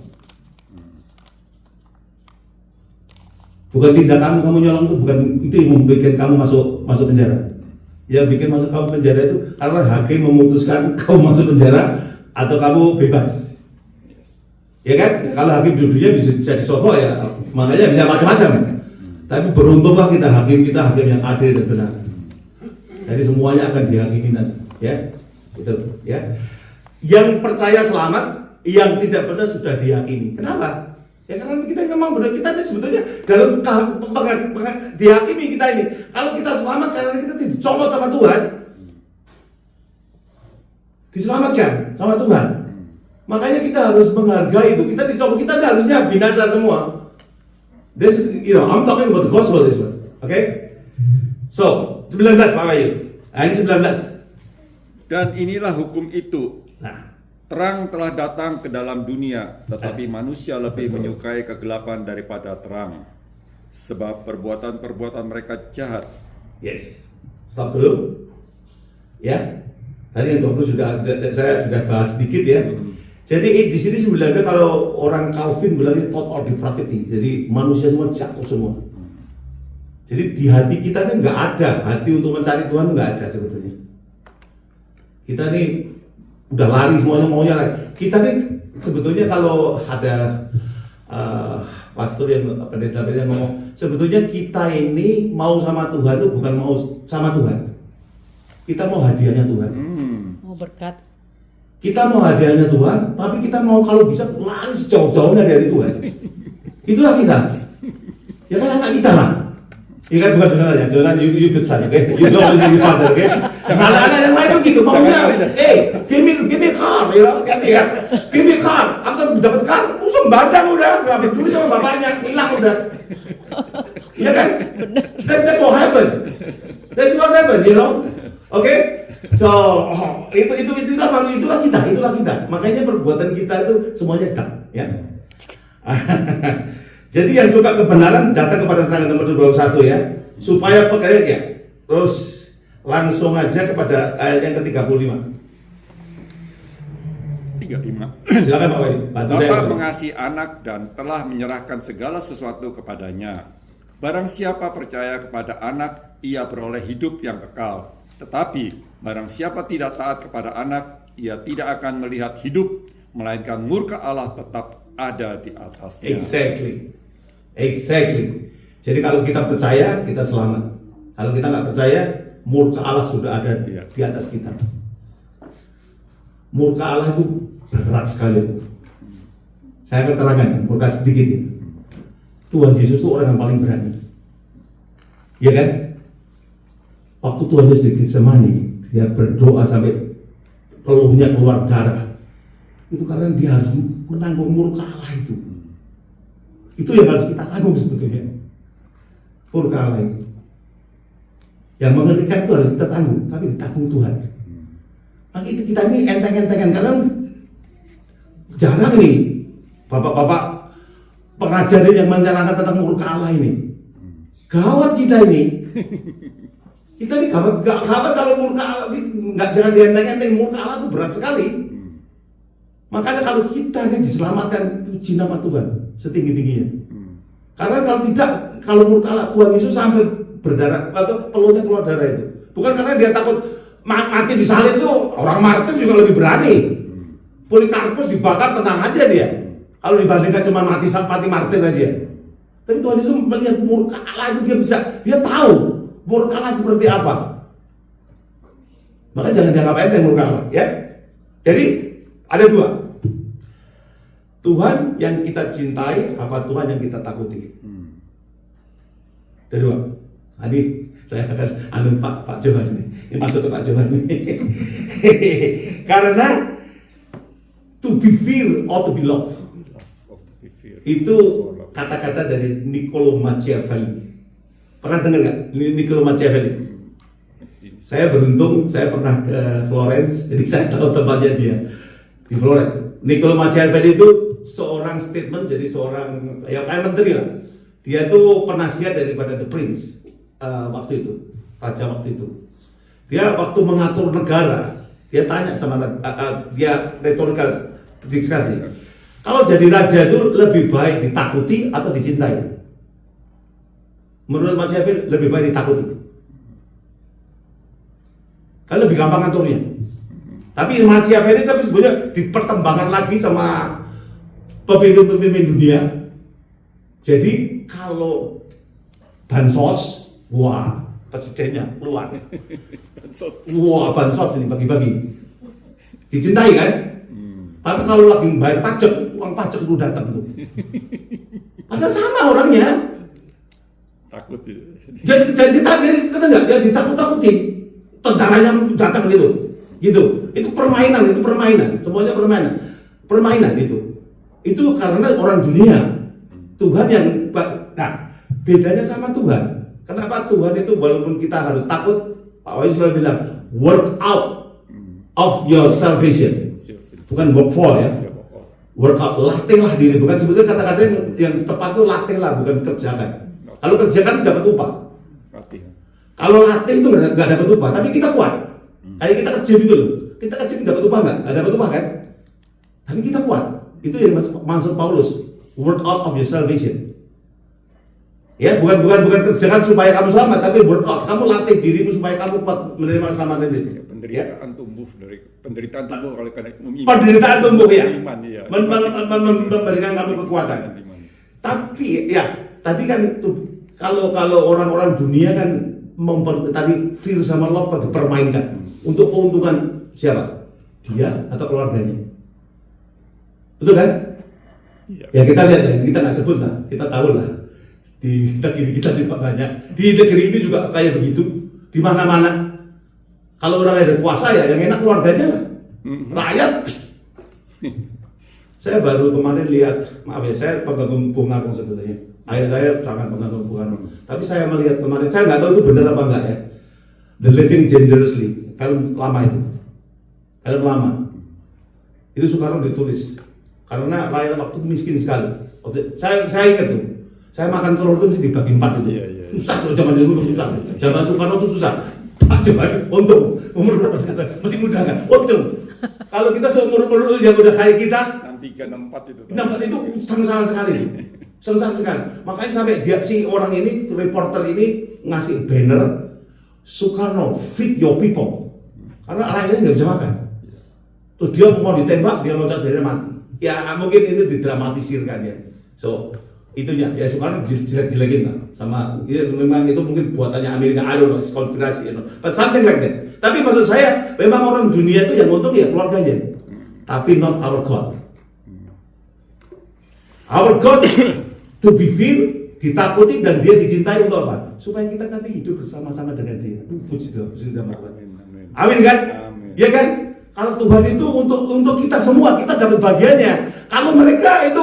Bukan tindakan kamu nyolong itu bukan itu yang membuat kamu masuk penjara. Yang bikin masuk kamu penjara itu karena hakim memutuskan kamu masuk penjara atau kamu bebas. Ya kan? Kalau hakim dulunya bisa jadi sokok ya, makanya bisa macam-macam. Tapi beruntunglah kita hakim yang adil dan benar. Jadi semuanya akan dihakimi nanti, ya. Gitu, ya. Yang percaya selamat, yang tidak percaya sudah dihakimi. Kenapa? Ya karena kita memang benar, kita ini sebetulnya dalam dihakimi kita ini. Kalau kita selamat karena kita dicomot sama Tuhan, diselamatkan sama Tuhan. Makanya kita harus menghargai itu. Kita dicomot, kita harusnya binasa semua. This is, I'm talking about the gospel this one, okay? So 19 Pak Bayu, ini 19. Dan inilah hukum itu. Nah, Terang telah datang ke dalam dunia, tetapi manusia lebih menyukai kegelapan daripada terang. Sebab perbuatan-perbuatan mereka jahat. yes. Stop dulu. Ya. Tadi yang 20 saya sudah bahas sedikit ya. Jadi di sini sebenarnya kalau orang Calvin bilangnya total depravity. Jadi manusia semua jatuh semua. Jadi di hati kita ini nggak ada hati untuk mencari Tuhan, nggak ada sebetulnya. Kita ini udah lari semuanya maunya lari. Kita ini sebetulnya kalau ada pastor yang pendeta yang ngomong, sebetulnya kita ini mau sama Tuhan itu bukan mau sama Tuhan. Kita mau hadiahnya Tuhan. Mau berkat. Kita mau hadiahnya Tuhan, tapi kita mau kalau bisa lari sejauh-jauhnya dari Tuhan. Itulah kita. Ya kan anak kita lah. Ya kan bukan sebenarnya, Jonan you good son, okay? You don't need father, okay? Anak-anak yang lain tuh gitu, maunya, give me car, you know, kan ya? Give me car, after dapat car, langsung badang udah, habis dulu sama bapaknya, hilang udah. Iya kan? That's what happened. That's what happened, you know? Okay? So, itulah kita. Makanya perbuatan kita itu semuanya dark, ya. Jadi yang suka kebenaran datang kepada terang nomor 21 ya, supaya pegawai ya. Terus langsung aja kepada ayat yang ke-35. 35. Silakan Pak Wahyu. Bapa mengasihi anak dan telah menyerahkan segala sesuatu kepadanya. Barang siapa percaya kepada anak, ia beroleh hidup yang kekal. Tetapi barang siapa tidak taat kepada anak, ia tidak akan melihat hidup, melainkan murka Allah tetap ada di atasnya. Exactly. Jadi kalau kita percaya, kita selamat. Kalau kita nggak percaya, murka Allah sudah ada di atas kita. Murka Allah itu berat sekali. Saya akan terangkan murka sedikit ya. Tuhan Yesus itu orang yang paling berani. Iya kan? Waktu Tuhan Yesus di Getsemani, dia berdoa sampai peluhnya keluar darah. Itu karena dia harus menanggung murka Allah itu. Itu yang harus kita tanggung sebetulnya. Murka Allah itu. Yang mengerikan itu harus kita tanggung, tapi ditanggung Tuhan. Maka kita ini enteng-entengan, karena jarang nih bapak-bapak pengajar yang menceritakan tentang murka Allah ini. Gawat kita ini. Kita ini gawat kalau murka Allah, nggak jangan dienteng-enteng, murka Allah itu berat sekali. Makanya kalau kita ini diselamatkan, puji nama Tuhan setinggi-tingginya. Karena kalau tidak, kalau murka Allah, Tuhan Yesus sampai berdarah atau pelutnya keluar darah itu. Bukan karena dia takut mati disalib itu, orang Martin juga lebih berani. Polikarpus dibakar tenang aja dia. Kalau dibandingkan cuma mati Martin aja. Tapi Tuhan Yesus melihat murka Allah itu dia tahu murka Allah seperti apa. Maka jangan dianggap enteng murka Allah, ya. Jadi ada dua. Tuhan yang kita cintai, apa Tuhan yang kita takuti? Ada dua. Tadi saya akan Pak Johan ini masuk ke Pak Johan ini. Karena to be feared or to be loved itu kata-kata dari Niccolo Machiavelli. Pernah dengar nggak Niccolo Machiavelli? Saya beruntung, saya pernah ke Florence, jadi saya tahu tempatnya dia di Florence. Niccolo Machiavelli itu seorang statement, jadi seorang ya kayak menteri lah. Dia itu penasihat daripada the prince waktu itu, raja waktu itu. Dia waktu mengatur negara, dia tanya sama dia retorikal dikasih. Kalau jadi raja itu lebih baik ditakuti atau dicintai? Menurut Machiavelli lebih baik ditakuti. Kan lebih gampang ngaturnya. Tapi Machiavelli tapi sebenarnya dipertimbangkan lagi sama pemimpin-pemimpin dunia. Jadi kalau bansos, wah presidennya keluar. Wah bansos ini bagi-bagi. Dicintai kan? Tapi kalau lagi bayar pajak, tukang pajak itu datang tuh. Ada sama orangnya. Takut ya. Jadi kata nggak? Ya ditakut-takutin. Tentaranya datang gitu. Itu permainan, semuanya permainan itu. Itu karena orang dunia. Tuhan yang, nah bedanya sama Tuhan. Kenapa Tuhan itu walaupun kita harus takut, Pak Wahyu selalu bilang work out of your salvation. Bukan work for ya. Work out, latihlah diri. Bukan sebetulnya kata-kata yang tepat itu latihlah, bukan kerjakan. Kalau kerjakan dapat upah. Kalau latih itu nggak dapat upah, tapi kita kuat. Kayak kita kecil gitu loh. Kita kecil dapat upah nggak? Nggak dapat upah kan? Tapi kita kuat. Itu yang maksud Paulus. Work out of your salvation. Ya, bukan kerjakan supaya kamu selamat, tapi work out. Kamu latih dirimu supaya kamu kuat menerima keselamatan itu. Penderitaan tumbuh dari penderitaan tumbuh oleh karena iman. Penderitaan tumbuh ya. Iman, ya. Memberikan kamu kekuatan. Tapi ya, tadi kan kalau orang-orang dunia kan tadi fear sama love kan dipermainkan untuk keuntungan siapa? Dia atau keluarganya. Betul kan? Iya. Ya kita lihat ya, kita nggak sebut lah, kita tahu lah. Di negeri kita juga banyak. Di negeri ini juga kayak begitu. Di mana-mana. Kalau orang ada kuasa ya yang enak keluarganya lah. Rakyat. Saya baru kemarin lihat, maaf ya, saya pengagum Bung Karno sebetulnya. Ayah saya sangat pengagum Bung Karno. Tapi saya melihat kemarin, saya nggak tahu itu benar apa enggak ya. The Living Dangerously, film lama itu. Film lama. Itu Soekarno ditulis. Karena rakyat waktu miskin sekali. Saya ingat tuh. Saya makan telur itu mesti dibagi 4 itu. Susah loh zaman dulu susah. Zaman Soekarno itu susah. Coba untung umur berapa sekarang? Masih muda kan? Untung. Kalau kita seumur yang udah kayak kita, Nanti 4 itu. itu sengsara sekali. Sengsara sekali. Makanya sampai dia si orang ini, reporter ini ngasih banner Soekarno feed your people. Karena rakyatnya nggak bisa makan. Terus dia mau ditembak, dia loncat dari mati. Ya mungkin itu didramatisirkan ya. So itunya ya Soekarno jelek-jelekin lah sama ya, memang itu mungkin buatannya Amerika, I don't know, konspirasi, you know, but something like that. Tapi maksud saya memang orang dunia itu yang untung ya keluarganya, tapi not our God. Our God to be feared, ditakuti dan dia dicintai untuk apa? Supaya kita nanti hidup bersama-sama dengan dia. Puji Tuhan. Amin kan? Amin. Ya kan? Kalau Tuhan itu untuk kita semua, kita dapat bagiannya. Kalau mereka itu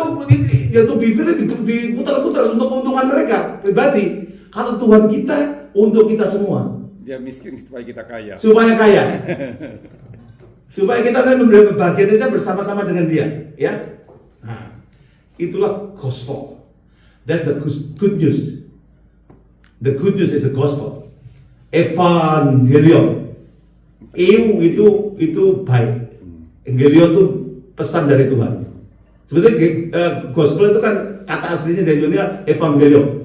bibirnya diputar-putar untuk keuntungan mereka pribadi. Kalau Tuhan kita untuk kita semua. Dia miskin supaya kita kaya. Supaya kaya. Supaya kita nanti memberi bagiannya bersama-sama dengan dia, ya. Nah, itulah gospel. That's the good news. The good news is the gospel. Evangelion. Itu baik. Evangelion itu pesan dari Tuhan. Sebetulnya gospel itu kan kata aslinya dari Yunani evangelion.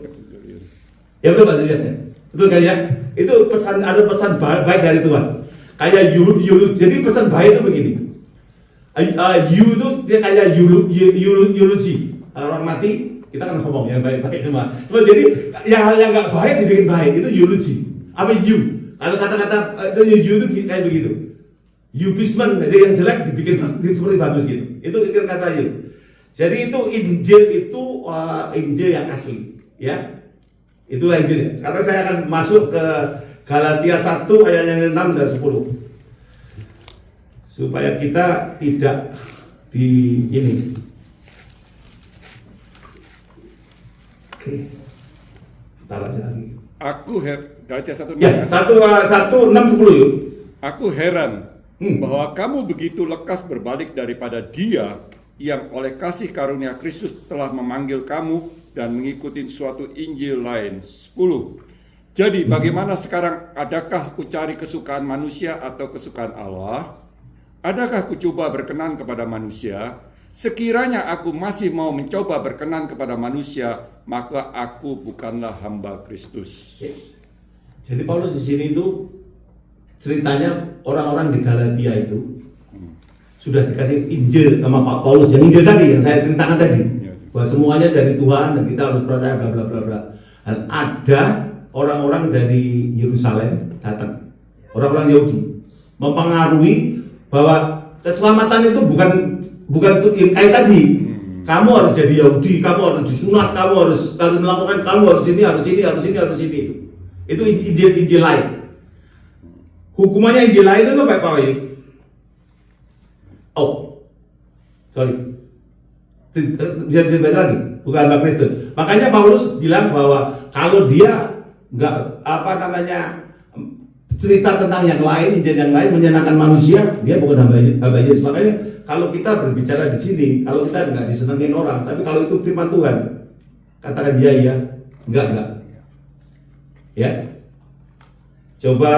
Ya betul Pak Sujatnya? Betul kan ya? Itu pesan, ada pesan baik dari Tuhan. Kayak jadi pesan baik itu begini. You itu dia kayak eulogy. Orang mati kita kan ngomong yang baik-baik cuma jadi yang hal yang nggak baik dibikin baik itu eulogy. Apa you? Kalau kata-kata you itu kayak begitu. Euphisment, jadi yang jelek dibikin seperti bagus gitu. Itu kata you. Jadi itu Injil itu Injil yang asli, ya. Itulah Injil. Sekarang saya akan masuk ke Galatia 1 ayat yang 6 dan 10. Supaya kita tidak di ini. Oke. Entar aja lagi. Galatia 1 Ya, 1 6 10 yuk. Aku heran bahwa kamu begitu lekas berbalik daripada Dia yang oleh kasih karunia Kristus telah memanggil kamu dan mengikuti suatu Injil lain. 10. Jadi bagaimana sekarang, adakah ku cari kesukaan manusia atau kesukaan Allah? Adakah ku coba berkenan kepada manusia? Sekiranya aku masih mau mencoba berkenan kepada manusia, maka aku bukanlah hamba Kristus. Yes. Jadi Paulus di sini itu ceritanya orang-orang di Galatia itu sudah dikasih Injil sama Pak Paulus, yang Injil tadi yang saya ceritakan tadi, bahwa semuanya dari Tuhan dan kita harus percaya bla bla bla bla. Dan ada orang-orang dari Yerusalem datang, orang-orang Yahudi, mempengaruhi bahwa keselamatan itu bukan kayak tadi. Kamu harus jadi Yahudi, kamu harus disunat, kamu harus melakukan, kamu harus ini, harus ini, harus ini, harus ini. Itu Injil lain. Hukumannya Injil lain itu Pak Wahyu. Oh, sorry. Bisa baca lagi, bukan hamba Kristus. Makanya Paulus bilang bahwa kalau dia nggak cerita tentang yang lain, Injil yang lain menyenangkan manusia, dia bukan hamba Yesus. Makanya kalau kita berbicara di sini, kalau kita nggak disenengin orang, tapi kalau itu firman Tuhan, katakan iya, enggak. Ya. Coba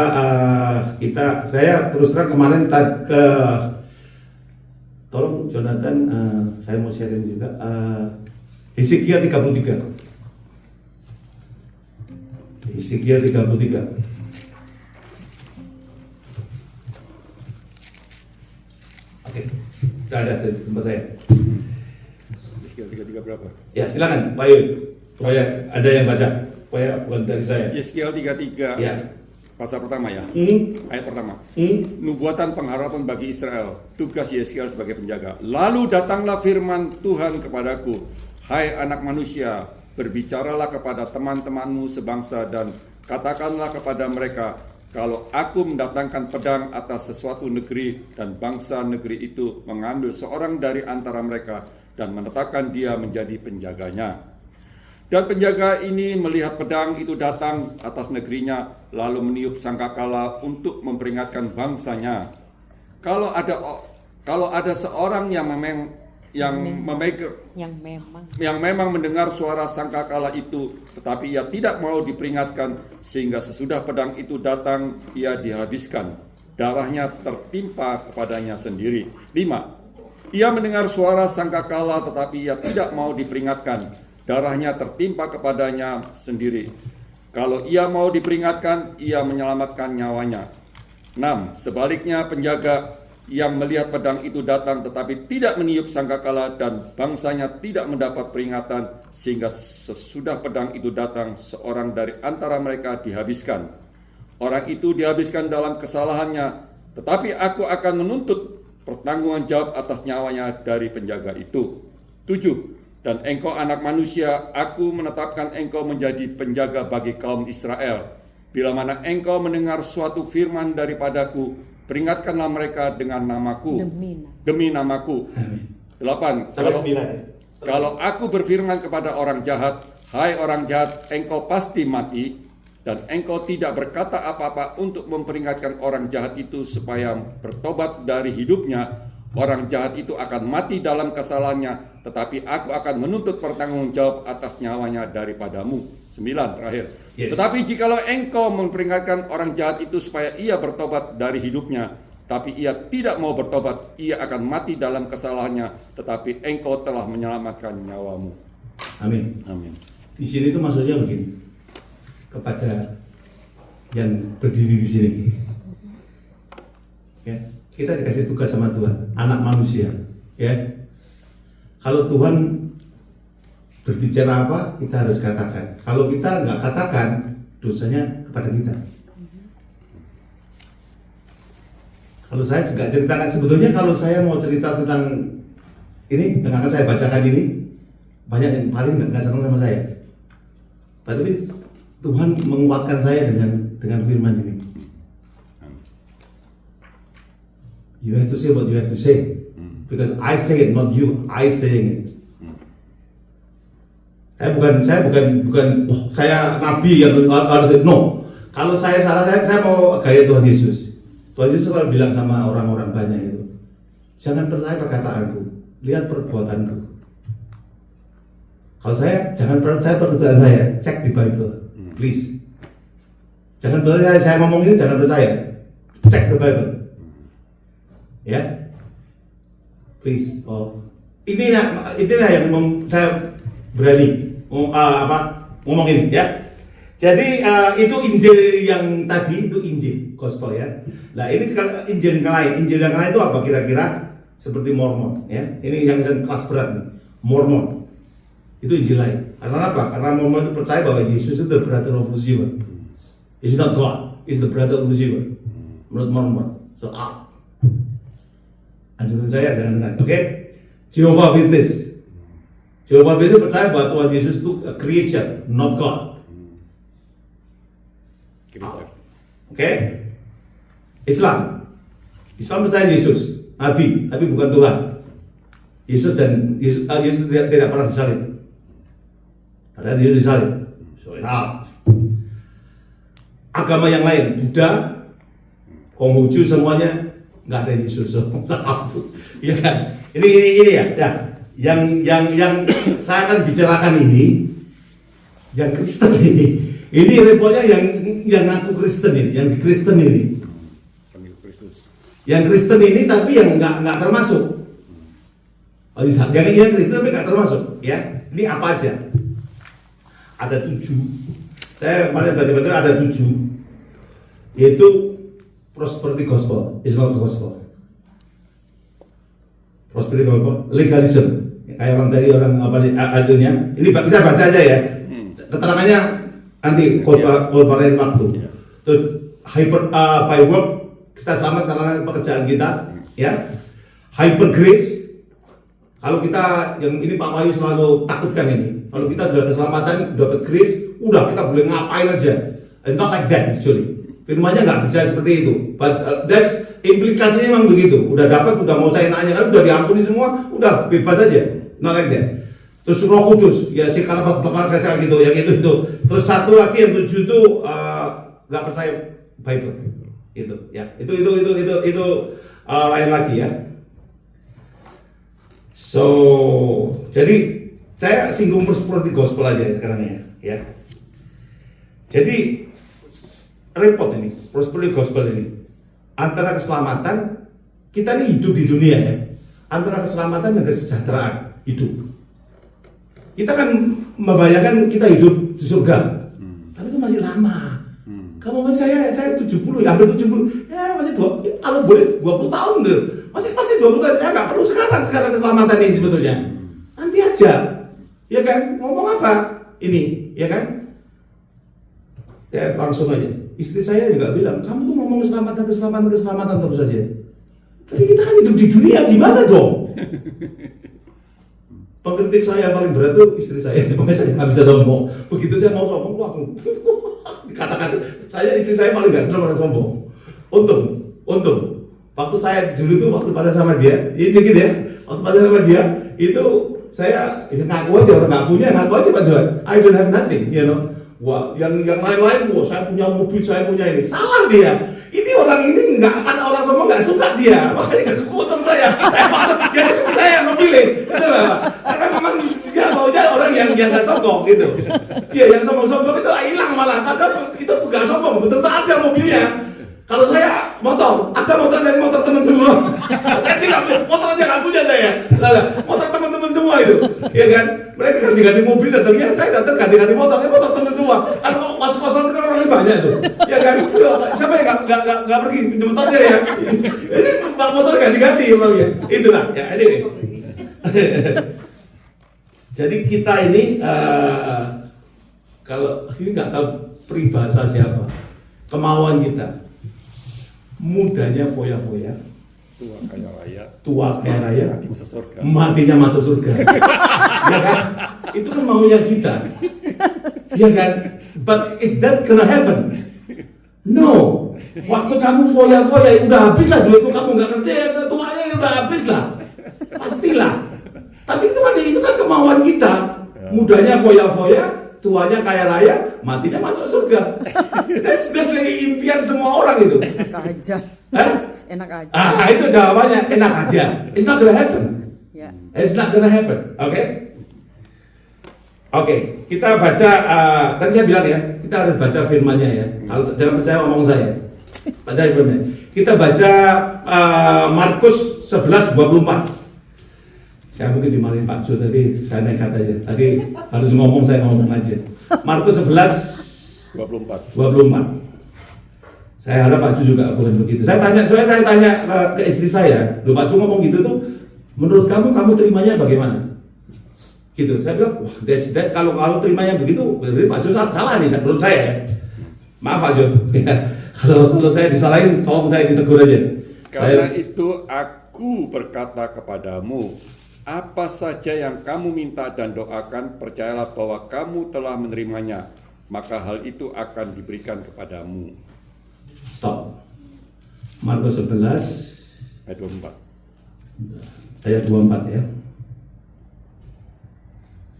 saya terus terang kemarin tolong Jonathan, saya mau sharing juga Hesekiel 33. Hesekiel 33. Oke, sudah ada di tempat saya. Yeskiel 33 berapa? Ya silakan Pak Yud, supaya ada yang baca, supaya bukan dari saya. Yeskiel 33. Ya. Pasal pertama ya, ayat pertama. Nubuatan pengharapan bagi Israel, tugas Yeskiel sebagai penjaga. Lalu datanglah firman Tuhan kepadaku, hai anak manusia, berbicaralah kepada teman-temanmu sebangsa dan katakanlah kepada mereka, kalau aku mendatangkan pedang atas sesuatu negeri dan bangsa negeri itu mengambil seorang dari antara mereka dan menetapkan dia menjadi penjaganya. Dan penjaga ini melihat pedang itu datang atas negerinya, lalu meniup sangkakala untuk memperingatkan bangsanya. Kalau ada seorang yang memang mendengar suara sangkakala itu, tetapi ia tidak mau diperingatkan, sehingga sesudah pedang itu datang, ia dihabiskan. Darahnya tertimpa kepadanya sendiri. 5. Ia mendengar suara sangkakala, tetapi ia tidak mau diperingatkan. Darahnya tertimpa kepadanya sendiri. Kalau ia mau diperingatkan, ia menyelamatkan nyawanya. 6. Sebaliknya penjaga yang melihat pedang itu datang tetapi tidak meniup sangkakala dan bangsanya tidak mendapat peringatan, sehingga sesudah pedang itu datang, seorang dari antara mereka dihabiskan. Orang itu dihabiskan dalam kesalahannya, tetapi aku akan menuntut pertanggungan jawab atas nyawanya dari penjaga itu. 7. Dan engkau anak manusia, aku menetapkan engkau menjadi penjaga bagi kaum Israel. Bila mana engkau mendengar suatu firman daripadaku, peringatkanlah mereka dengan namaku, demi namaku. 8. Kalau aku berfirman kepada orang jahat, hai orang jahat, engkau pasti mati, dan engkau tidak berkata apa-apa untuk memperingatkan orang jahat itu supaya bertobat dari hidupnya, orang jahat itu akan mati dalam kesalahannya, tetapi aku akan menuntut pertanggungjawab atas nyawanya daripadamu. 9 terakhir. Yes. Tetapi jikalau engkau memperingatkan orang jahat itu supaya ia bertobat dari hidupnya, Tapi ia tidak mau bertobat, ia akan mati dalam kesalahannya, tetapi engkau telah menyelamatkan nyawamu. Amin. Amin. Di sini itu maksudnya begini, kepada yang berdiri di sini. Ya, kita dikasih tugas sama Tuhan, anak manusia. Ya, kalau Tuhan berbicara apa, kita harus katakan. Kalau kita nggak katakan, dosanya kepada kita. Kalau saya juga ceritakan, sebetulnya kalau saya mau cerita tentang ini yang akan saya bacakan ini, banyak yang paling nggak senang sama saya. Tapi Tuhan menguatkan saya dengan firman ini. You have to say what you have to say, because I say it, not you. I saying it. Saya bukan saya nabi yang harus no. Kalau saya salah, saya mau gaya Tuhan Yesus. Tuhan Yesus selalu bilang sama orang-orang banyak itu, jangan percaya perkataanku, lihat perbuatanku. Kalau saya, jangan percaya perkataan saya, cek di Bible, please. Jangan percaya saya ngomong ini, jangan percaya, cek the Bible. Ya, please. Oh, inilah yang saya berani ngomong ini ya. Jadi itu Injil yang tadi itu Injil Gospel ya. Nah ini sekarang Injil yang lain. Injil yang lain itu apa kira-kira? Seperti Mormon ya. Ini yang kelas berat nih. Mormon itu Injil lain. Karena apa? Karena Mormon itu percaya bahwa Yesus itu the brother of Lucifer. He's not God. He's the brother of Lucifer. Menurut Mormon. So anjuran saya jangan. Oke? Jehovah Witness. Jehovah Witness percaya bahwa Tuhan Yesus itu a creature, not God. Oke? Islam percaya Yesus, Nabi, tapi bukan Tuhan. Yesus tidak pernah disalib. Padahal Yesus disalib. Agama yang lain, Buddha, Konghucu semuanya nggak ada Yesus. Iya kan? Ini ya. Yang saya akan bicarakan ini, yang Kristen ini. Ini repotnya yang ngaku Kristen ini, yang di Kristen ini. Yang Kristen ini tapi yang nggak termasuk. Oh, yang Kristen tapi nggak termasuk, ya. Ini apa aja? Ada 7. Saya kemarin baca-baca ada 7, yaitu prosperity gospel, Islam gospel, prosperity gospel, legalism. Kayak orang tadi orang adanya. Ini kita baca aja ya. Keterangannya nanti khotbah lain waktu. Terus by work kita selamat karena pekerjaan kita, ya. Hyper grace. Kalau kita yang ini Pak Wahyu selalu takutkan ini. Kalau kita sudah keselamatan, dapat grace, udah kita boleh ngapain aja. And not like that actually. Firmannya nggak bisa seperti itu. But that's implikasinya memang begitu. Udah dapat, udah mau saya nanya kan, udah diampuni semua, udah bebas aja. Not like that. Terus Roh Kudus, ya sih karena bakal kayak gitu, yang itu. Terus satu lagi yang 7 itu nggak percaya Bible, itu, ya, itu lain lagi ya. So, jadi saya singgung prosperity gospel aja sekarang ya. Jadi repot ini prosperity gospel ini antara keselamatan kita ini hidup di dunia ya, antara keselamatan dan kesejahteraan hidup. Kita kan membayangkan kita hidup di surga, tapi itu masih lama. Kamu saya 70, hampir 70, ya masih kalau boleh 20 tahun deh, masih 20 tahun. Saya nggak perlu sekarang keselamatan ini sebetulnya. Nanti aja, ya kan? Ngomong apa ini, ya kan? Ya langsung aja. Istri saya juga bilang, kamu tuh ngomong keselamatan terus aja. Tapi kita kan hidup di dunia, gimana dong? Pengkritik saya paling berat tuh istri saya, makanya saya nggak bisa sombong. Begitu saya mau sombong, langsung dikatakan istri saya paling nggak senang orang sombong. Untung. Waktu saya dulu tuh waktu pacaran sama dia, ini dikit ya. Waktu pacaran sama dia itu saya ngaku aja, orang nggak punya ngaku aja Pak Johan. I don't have nothing, you know. Wah, yang lain-lain, wah saya punya mobil, saya punya ini. Salah dia. Ini orang ini nggak, kan orang sombong nggak suka dia, makanya nggak suka utang saya. Jadi saya yang memilih, gitu Pak. Karena memang dia maunya orang yang nggak sombong gitu. Iya, yang sombong itu hilang malah. Padahal itu nggak sombong, betul-betul ada mobilnya. Kalau saya motor, ada motor dari motor ya kan? Mereka ganti-ganti mobil datang, ya saya datang ganti-ganti motor temen semua. Kan kok kos-kosan itu kan orangnya banyak tuh, ya kan? Siapa yang nggak pergi pinjam motornya ya? Ini motor ganti-ganti emang ya. Itulah, ya ini. Jadi kita ini kalau ini nggak tahu peribahasa siapa, kemauan kita, mudanya foya-foya, tua kaya raya, mati masuk surga. matinya masuk surga. Ya kan? Itu kan maunya kita. Ya kan? But is that gonna happen? No. Waktu kamu foya-foya udah habis lah duitmu, kamu nggak kerja, tuanya udah habis lah. Pastilah. Tapi itu kan kemauan kita. Mudanya foya-foya, tuanya kaya raya, matinya masuk surga. That's impian semua orang itu. Enak aja. Hah? Enak aja. Itu jawabannya, enak aja. It's not gonna happen. Ya. It's not gonna happen. Oke, kita baca, tadi saya bilang ya, kita harus baca firman-Nya ya. Jangan percaya omong saya. Baca firman-Nya. Kita baca Markus 11:24. Saya mungkin dimarahin Pak Jo tadi, saya nekat aja. Tadi harus ngomong, saya ngomong aja. Markus 11:24. Saya harap Pak Jo juga bukan begitu. Saya tanya ke istri saya, loh Pak Jo ngomong gitu tuh, menurut kamu terimanya bagaimana? Gitu. Saya bilang, wah, that's kalau terimanya begitu, berarti Pak Jo salah nih menurut saya. Ya. Maaf Pak Jo. Kalau saya disalahin, tolong saya ditegur aja. Karena itu aku berkata kepadamu, apa saja yang kamu minta dan doakan, percayalah bahwa kamu telah menerimanya, maka hal itu akan diberikan kepadamu. Stop. Markus 11 Ayat 24. ayat 24 ya.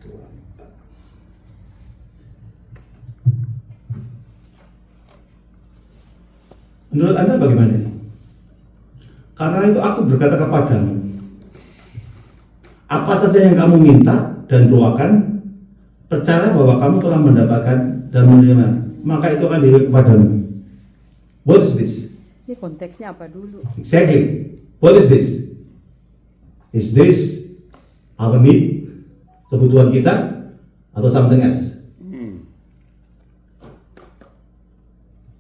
24. Menurut Anda bagaimana ini? Karena itu aku berkata kepadamu, apa saja yang kamu minta dan doakan, percaya bahwa kamu telah mendapatkan dan menerima, maka itu akan diberi kepadamu. What is this? Ini konteksnya apa dulu? Exactly. What is this? Is this our need, kebutuhan kita, atau something else?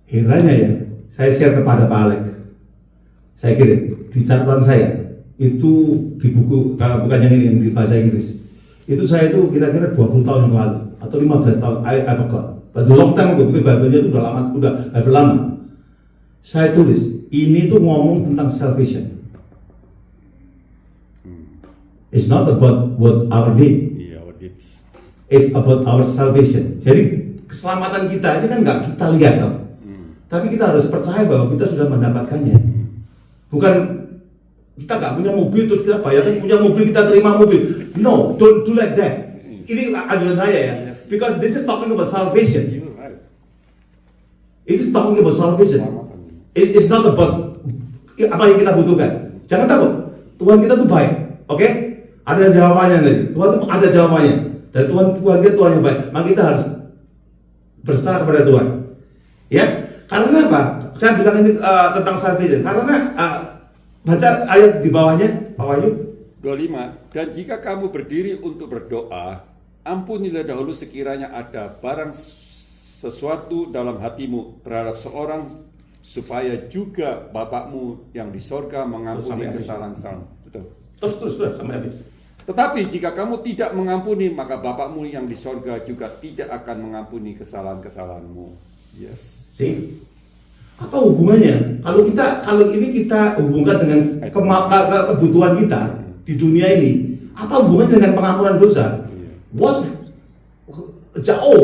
Herannya ya, saya share kepada Pak Alek. Saya kirim di catatan saya itu di buku, kalau bukan yang ini yang di bahasa Inggris. Itu saya itu kira-kira 20 tahun yang lalu atau 15 tahun, I forgot. But the long time ago, because Bible-nya itu udah lama. Saya tulis, ini tuh ngomong tentang salvation. It's not about what our need. Iya, what it's. It's about our salvation. Jadi keselamatan kita ini kan nggak kita lihat toh. Tapi kita harus percaya bahwa kita sudah mendapatkannya. Bukan kita nggak punya mobil terus kita bayarkan punya mobil, kita terima mobil. No, don't do like that. Ini ajaran saya ya. Because this is talking about salvation. You're right. It is talking about salvation. It is not about apa yang kita butuhkan. Jangan takut. Tuhan kita tuh baik. Oke? Ada jawabannya nanti. Tuhan tuh ada jawabannya. Dan Tuhan kita Tuhan yang baik. Maka kita harus berserah kepada Tuhan. Ya? Karena apa? Saya bilang ini tentang salvation. Karena baca ayat di bawahnya, Pak Wahyu. 25. Dan jika kamu berdiri untuk berdoa, ampunilah dahulu sekiranya ada barang sesuatu dalam hatimu terhadap seorang, supaya juga Bapakmu yang di sorga mengampuni kesalahan-kesalahan. Betul. Terus sampai habis. Tetapi jika kamu tidak mengampuni, maka Bapakmu yang di sorga juga tidak akan mengampuni kesalahan-kesalahanmu. Yes. See? Apa hubungannya? Kalau ini kita hubungkan dengan kebutuhan kita di dunia ini, apa hubungannya dengan pengampunan dosa? Jauh.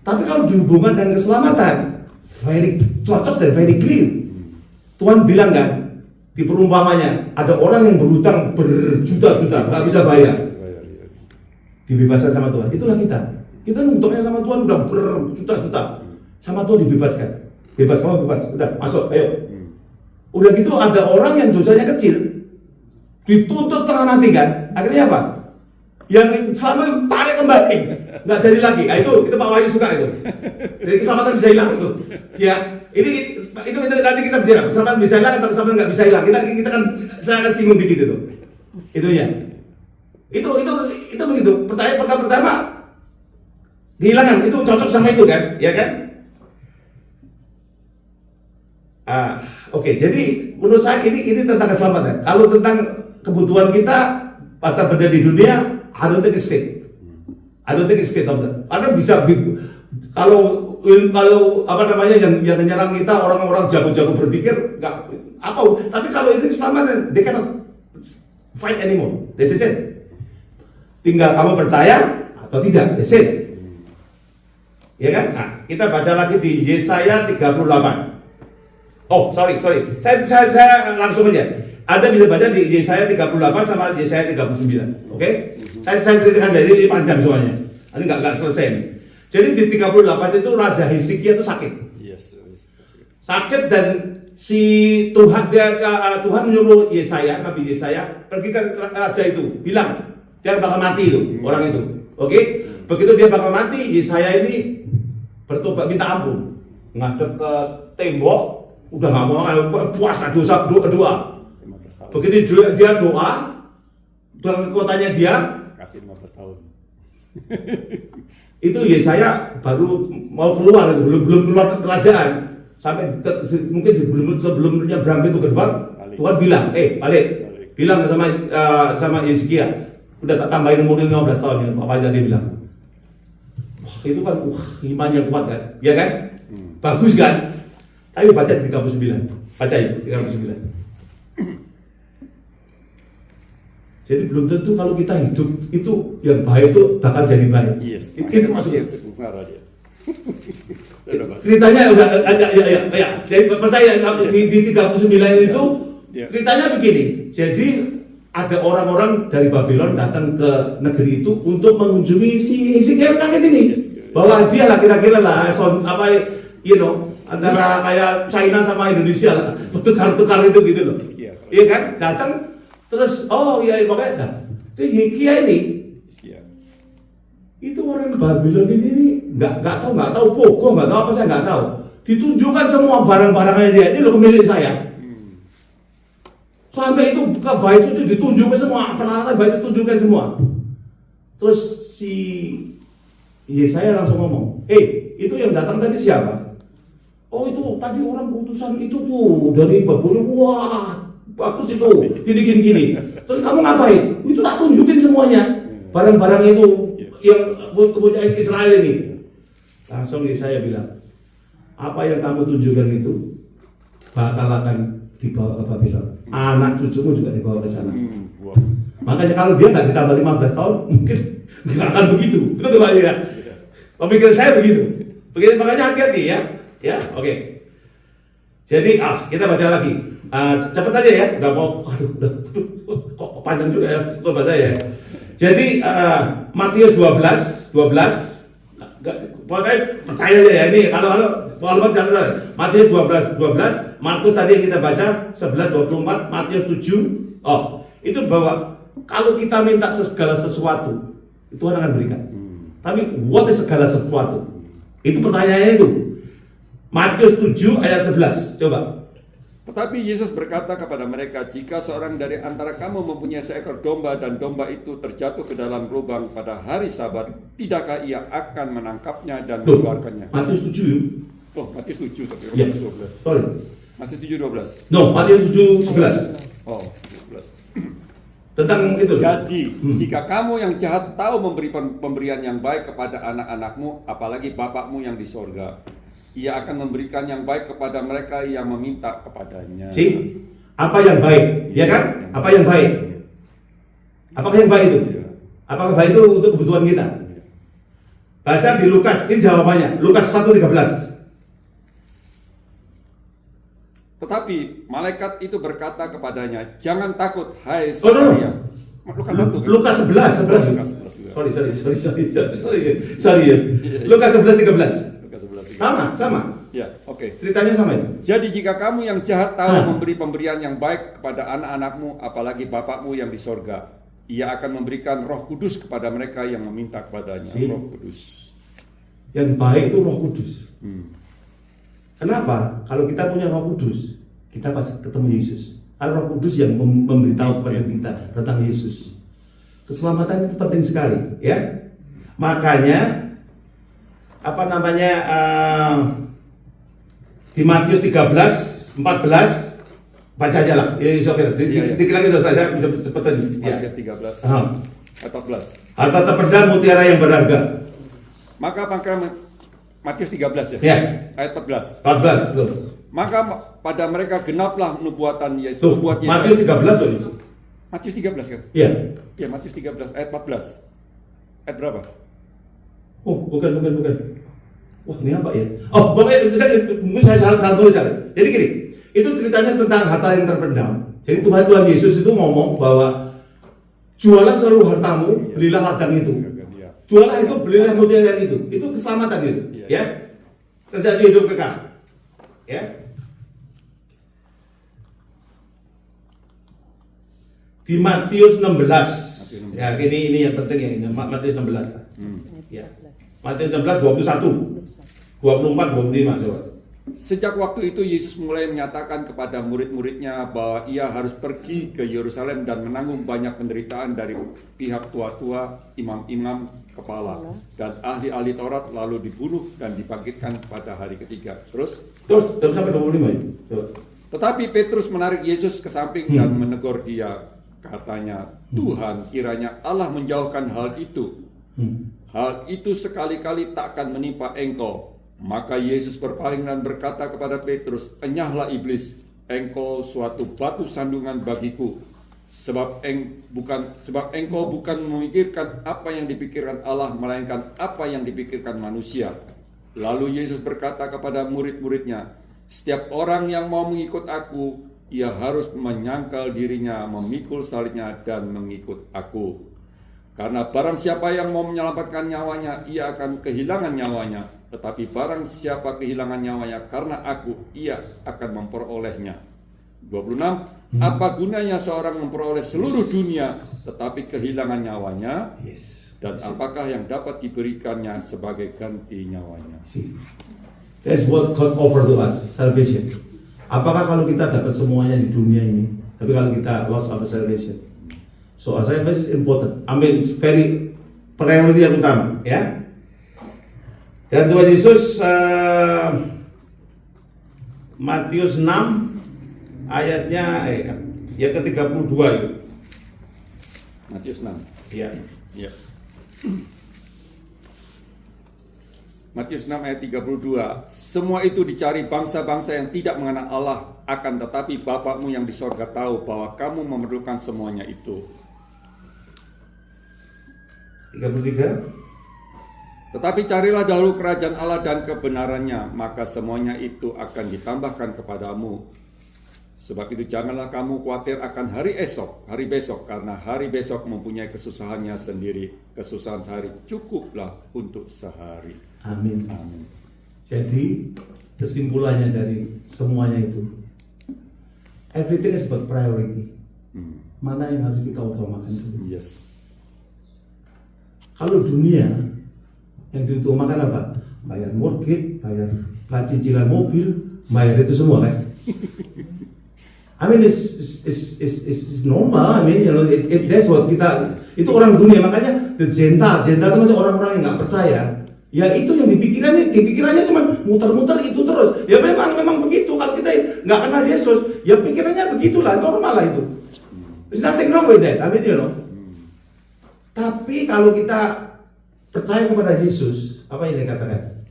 Tapi kalau dihubungkan dengan keselamatan, very cocok dan very clear. Tuhan bilang kan di perumpamannya, ada orang yang berhutang berjuta-juta nggak bisa bayar, dibebaskan sama Tuhan. Itulah kita. Kita hutangnya sama Tuhan udah berjuta-juta, sama Tuhan dibebaskan. Bebas, kamu bebas, udah masuk, ayo. Udah gitu ada orang yang dosanya kecil, dituntut setengah mati kan, akhirnya apa? Yang selama tarik kembali, nggak jadi lagi. Itu Pak Wahyu suka itu. Jadi keselamatan bisa hilang itu. Ya, itu nanti kita bicara. Keselamatan bisa hilang atau keselamatan nggak bisa hilang. Kita kan saya akan singgung dikit itu. Itunya. Itu begitu. Pertama kehilangan itu cocok sama itu kan, ya kan? Oke, jadi menurut saya ini tentang keselamatan. Kalau tentang kebutuhan kita harta benda di dunia, I don't think it's fit. I don't think it's fit of that. Karena bisa kalau apa namanya yang menyerang kita orang-orang jago-jago berpikir nggak apa. Tapi kalau itu keselamatan, they cannot fight anymore. This is it. Tinggal kamu percaya atau tidak. That's it. Ya kan? Nah, kita baca lagi di Yesaya 38. Oh, sorry. Saya langsung aja. Anda bisa baca di Yesaya 38 sama Yesaya 39. Oke? Saya ceritakan jadi ini panjang semuanya. Ini nggak selesai nih. Jadi di 38 itu Raja Hizkia itu sakit. Yes. Sakit dan si Tuhan menyuruh Yesaya, Nabi Yesaya pergi ke raja itu, bilang dia bakal mati itu orang itu. Oke? Begitu dia bakal mati, Yesaya ini bertobat minta ampun, ngadep ke tembok. Udah nggak mau puasa doa. 15 tahun. Begitu dia doa dalam kotanya dia Kasih 15 tahun. itu Yesaya baru mau keluar, belum keluar kerajaan sampai mungkin sebelum nyebrang pintu gerbang Tuhan bilang balik. Bilang sama Hizkia udah tak tambahin umur 15 tahun ya apa aja dia bilang. Wah, itu kan imannya kuat kan, ya kan? Bagus kan? Tapi baca 39, bacain 39. Jadi belum tentu kalau kita hidup itu yang baik itu bakal jadi baik. Yes. Itu maksudnya. Ceritanya Ceritanya udah ya. Jadi percaya di 39 itu ceritanya begini. Jadi ada orang-orang dari Babylon datang ke negeri itu untuk mengunjungi si Hizkia kaget ini. Bahwa dia kira-kira lah antara kayak China sama Indonesia lah, tukar-tukar itu gitu loh. Iya kan? Datang terus makanya si Hizkia ini itu orang Babylon ini nggak tahu pokok nggak tahu apa saya nggak tahu. Ditunjukkan semua barang-barangnya dia, ini loh milik saya. Sampai itu ke bait suci ditunjukkan semua, peralatan bait suci ditunjukkan semua. Terus si Yesaya langsung ngomong, itu yang datang tadi siapa? Oh itu tadi orang utusan itu tuh dari Babylon. Wah bagus itu, gini. Terus kamu ngapain? Itu tak tunjukin semuanya, barang-barang itu yang kepunyaan Israel ini. Langsung Yesaya bilang, apa yang kamu tunjukkan itu bakal akan dibawa ke Babylon. Anak cucumu juga dibawa ke sana. Makanya kalau dia nggak ditambah 15 tahun, mungkin nggak akan begitu. Betul Pak ya? Pemikiran saya begitu. Makanya hati-hati ya. Ya, oke. Jadi kita baca lagi. Cepat aja ya. Udah mau, kok panjang juga ya. Kok baca ya. Jadi Matius 12. Pokoknya percaya aja ya. Ini kalau baca Matius 12, Markus tadi yang kita baca 11:24, Matius 7. Itu bahwa kalau kita minta segala sesuatu, Tuhan akan berikan. Tapi what is segala sesuatu? Itu pertanyaannya itu. Matius 7 ayat 11. Coba. Tetapi Yesus berkata kepada mereka, jika seorang dari antara kamu mempunyai seekor domba dan domba itu terjatuh ke dalam lubang pada hari Sabat, tidakkah ia akan menangkapnya dan mengeluarkannya? Matius 7. Matius 7 tapi Yes. 12. Sorry. Matius 7:12. No, Matius 7:11. 11. Tentang itu. Jadi, jika kamu yang jahat tahu memberi pemberian yang baik kepada anak-anakmu, apalagi Bapakmu yang di sorga, ia akan memberikan yang baik kepada mereka yang meminta kepadanya. Apa yang baik? Ya kan? Apa yang baik? Apakah yang baik itu? Apakah baik itu untuk kebutuhan kita? Baca di Lukas, ini jawabannya. Lukas 1:13. Tetapi malaikat itu berkata kepadanya, jangan takut, hai Zakaria. Lukas 1. Lukas 11. Lukas 11 juga. Sorry ya. Lukas 11:13. Sama. Ya, oke. Ceritanya sama itu. Jadi jika kamu yang jahat tahu memberi pemberian yang baik kepada anak-anakmu, apalagi Bapakmu yang di sorga, ia akan memberikan Roh Kudus kepada mereka yang meminta kepadanya. Roh Kudus. Yang baik itu Roh Kudus. Kenapa? Kalau kita punya Roh Kudus, kita pasti ketemu Yesus. Roh Kudus yang memberitahu kepada kita tentang Yesus. Keselamatan itu penting sekali, ya. Makanya apa namanya di Matius 13, 14 baca aja lah. Ya, oke. Dikit lagi sudah saya cepetan. Ya. Matius 13 ayat 14. Harta terpendam mutiara yang berharga. Maka Matius 13 ya. Ya. Ayat 14. 14, betul. Maka pada mereka genaplah nubuatan Yesus. Tuh, Matius 13 loh itu. Matius 13 kan? Iya. Ya, Matius 13 ayat 14. Ayat berapa? Oh, bukan. Wah, ini apa ya? Oh, pokoknya mungkin saya salah tulis. Jadi gini, itu ceritanya tentang harta yang terpendam. Jadi Tuhan Yesus itu ngomong bahwa jualah seluruh hartamu, belilah ladang itu. Ya. Jualah itu, belilah mutiara yang itu. Itu keselamatan itu, Iya. ya. Terjadi hidup kekal. Ya. Di Matius 16. Ya, ini yang penting ya, ini Matius 16. Ya. Matius 16 21. 24 25 coba. Sejak waktu itu Yesus mulai menyatakan kepada murid-muridnya bahwa ia harus pergi ke Yerusalem dan menanggung banyak penderitaan dari pihak tua-tua, imam-imam kepala, dan ahli-ahli Taurat, lalu dibunuh dan dibangkitkan pada hari ketiga. Terus sampai 25 itu. Coba. Tetapi Petrus menarik Yesus ke samping dan menegur dia. Katanya, Tuhan, kiranya Allah menjauhkan hal itu. Hal itu sekali-kali tak akan menimpa engkau. Maka Yesus berpaling dan berkata kepada Petrus, enyahlah iblis, engkau suatu batu sandungan bagiku. Sebab engkau bukan memikirkan apa yang dipikirkan Allah, melainkan apa yang dipikirkan manusia. Lalu Yesus berkata kepada murid-muridnya, setiap orang yang mau mengikut aku, ia harus menyangkal dirinya, memikul salibnya, dan mengikut aku. Karena barang siapa yang mau menyelamatkan nyawanya, ia akan kehilangan nyawanya. Tetapi barang siapa kehilangan nyawanya karena aku, ia akan memperolehnya. 26. Apa gunanya seorang memperoleh seluruh dunia, tetapi kehilangan nyawanya? Dan apakah yang dapat diberikannya sebagai ganti nyawanya? That's what God offer to us, salvation. Apakah kalau kita dapat semuanya di dunia ini, tapi kalau kita lost our salvation? So salvation is important. I mean, it's very priority yang utama, ya. Dan Tuhan Yesus Matius 6 ayatnya yang ke-32 itu. Matius 6. Iya. Ya. Matius 6 ayat 32. Semua itu dicari bangsa-bangsa yang tidak mengenal Allah, akan tetapi Bapakmu yang di sorga tahu bahwa kamu memerlukan semuanya itu. 33. Tetapi carilah dahulu kerajaan Allah dan kebenarannya, maka semuanya itu akan ditambahkan kepadamu. Sebab itu janganlah kamu khawatir akan hari besok, karena hari besok mempunyai kesusahannya sendiri. Kesusahan sehari cukuplah untuk sehari. Amin. Amin. Jadi kesimpulannya dari semuanya itu, everything is about priority. Mana yang harus kita utamakan dulu? Yes. Kalau dunia yang diutamakan apa? Bayar mortgage, bayar cicilan mobil, bayar itu semua kan? I mean it's normal. I mean you know that's what kita itu orang dunia, makanya the Gentile itu macam orang-orang yang nggak percaya. Ya itu yang dipikirannya cuma muter-muter itu terus. Ya memang begitu. Kalau kita nggak kenal Yesus, ya pikirannya begitulah, normal lah itu. There's nothing wrong with that. I mean you know. Tapi kalau kita percaya kepada Yesus, apa yang dikatakan?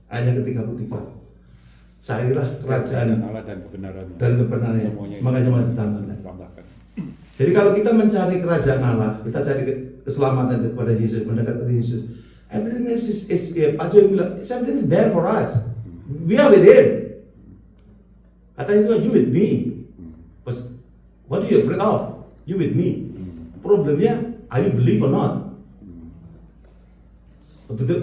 Ayat ke-33. Carilah kerajaan Allah dan kebenarannya. Semuanya maka cuma ditambahkan. Jadi kalau kita mencari kerajaan Allah, kita cari keselamatan kepada Yesus, mendekat kepada Yesus, everything is Pak Joy bilang, everything is there for us. We are with Him. Katanya itu, you with me. What are you afraid of? You with me. Problemnya, are you believe or not? Betul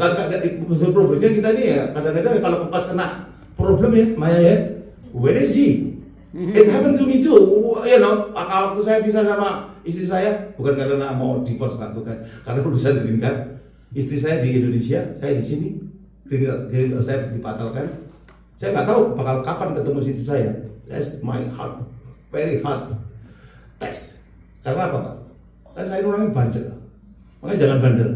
problemnya kita nih ya, kadang-kadang kalau pas kena problem ya, Maya ya, where is he? It happened to me too, you know. Waktu saya bisa sama istri saya, bukan karena mau divorce, bukan, karena urusan green card. Istri saya di Indonesia, saya di sini, green card saya dibatalkan. Saya nggak tahu bakal kapan ketemu istri saya. That's my heart, very hard test. Karena apa, Pak? Karena saya orangnya bandel. Makanya jangan bandel.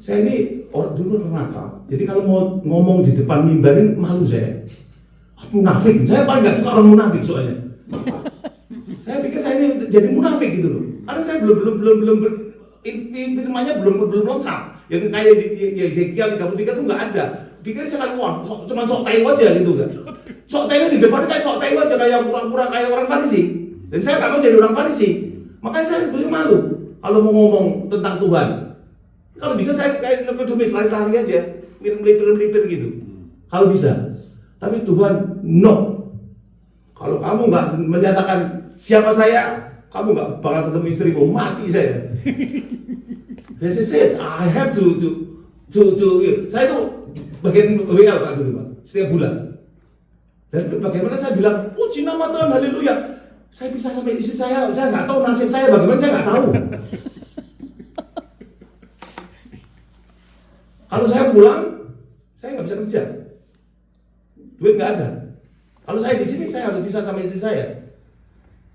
Saya ini orang dulu nakal. Jadi kalau mau ngomong di depan mimbar ini malu saya. Munafik. Saya paling nggak suka orang munafik soalnya. Saya pikir saya ini jadi munafik gitu loh. Karena saya belum firmannya belum lengkap. Yang kayak Yeskiel 33 itu nggak ada. Pikirnya sekali wah, cuma sok tahu aja gitu kan. Sok tahu di depan kayak sok tahu aja kayak pura-pura kayak orang Farisi. Dan saya nggak mau jadi orang Farisi. Makanya saya sebetulnya malu kalau mau ngomong tentang Tuhan. Kalau bisa saya kayak Nikodemus lari-lari aja, melipir gitu. Kalau bisa. Tapi Tuhan no. Kalau kamu nggak menyatakan siapa saya, kamu nggak bakal ketemu istrimu, mati saya. As I said, I have to. Saya itu bagian WL Pak dulu Pak, setiap bulan. Dan bagaimana saya bilang, puji nama Tuhan, haleluya. Saya bisa sampai istri saya nggak tahu nasib saya bagaimana, saya nggak tahu. Kalau saya pulang, saya nggak bisa kerja, duit nggak ada. Kalau saya di sini, saya harus bisa sama istri saya.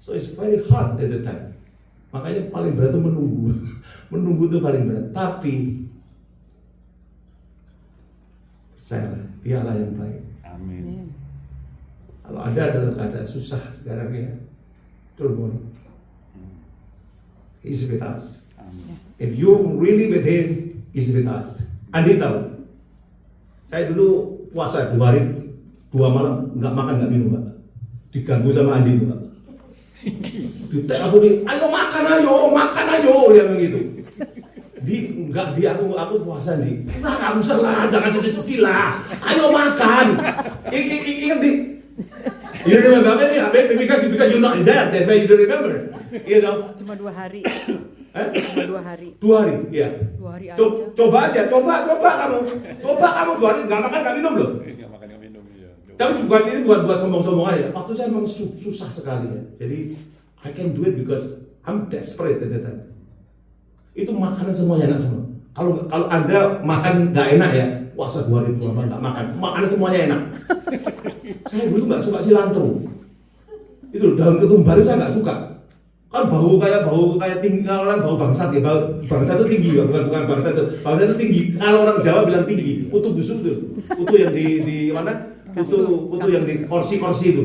So it's very hard at the time. Makanya paling berat itu menunggu. Menunggu itu paling berat. Tapi percayalah, dialah yang baik. Amin. Kalau Anda dalam keadaan susah sekarang ya, don't worry. He's with us. Amin. If you really with him, he's with us. Andi tahu. Saya dulu puasa 2 hari, 2 malam nggak makan nggak minum Pak. Diganggu sama Andi itu Pak. Diteleponin, ayo makan ayo, ya begitu. Aku puasa nih. Nah, nggak usah lah, jangan sedih-sedih lah. Ayo makan. Ingat nih. You remember because you're not there, that's why you don't remember. You know. Cuma 2 hari. Eh? Cuma 2 hari. 2 hari, iya. 2 hari aja. Coba kamu. Coba kamu 2 hari nggak makan nggak minum loh. Nggak makan nggak minum ya. Tapi ini bukan buat sombong-sombong aja. Waktu saya memang susah sekali ya. Jadi I can do it because I'm desperate at that time. Itu makanan semuanya enak semua. Kalau Anda makan nggak enak ya, puasa 2 hari 2 malam nggak makan, makanan semuanya enak. Saya dulu nggak suka cilantro. Itu daun ketumbar itu saya nggak suka. Kan bau kayak tinggi, kalau orang bau bangsat ya, bangsat itu tinggi ya, bukan bangsat itu tinggi. Kalau orang Jawa bilang tinggi, utuh busuk itu, utuh yang di mana? Utuh yang di kursi itu.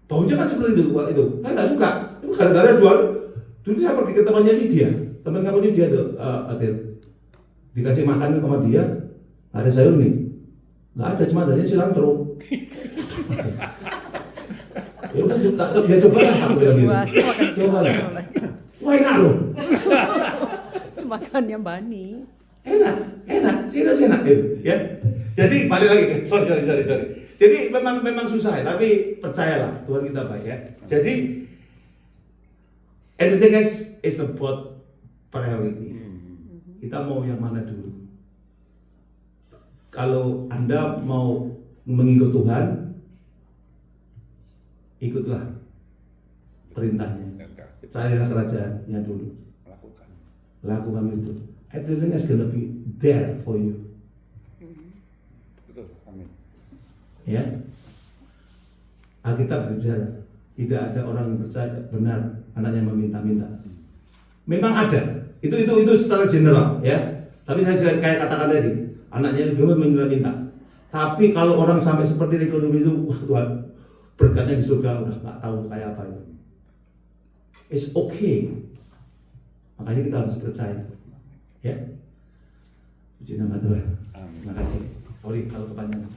Baunya kan seperti itu. Saya nggak suka. Itu gara-gara dulu saya pergi ke temannya Lydia, teman kamu Lydia tuh, Adel. Dikasih makan sama dia, nggak ada sayur nih, nggak ada, cuma adanya cilantro. Ya udah coba lah, aku bilang gitu. Puasa makan Coba lah. cilantro lagi. Wah enak loh. Makannya Bani. Enak, serius enak ya. Jadi balik lagi, sorry. Jadi memang susah ya, tapi percayalah Tuhan kita baik ya. Jadi everything is about priority. Kita mau yang mana dulu? Kalau Anda mau mengikut Tuhan, ikutlah perintahnya. Carilah kerajaannya dulu. Lakukan itu. Everything is gonna be there for you. Betul, amin. Ya, Alkitab berbicara, tidak ada orang yang percaya benar anaknya meminta-minta. Memang ada, itu secara general ya. Tapi saya kayak katakan tadi, anaknya itu meminta-minta. Tapi kalau orang sampai seperti Nikodemus itu, wah Tuhan, berkatnya di surga udah nggak tahu kayak apa itu. It's okay. Makanya kita harus percaya. Ya, puji nama Tuhan. Terima kasih. Sorry kalau kepanjangan.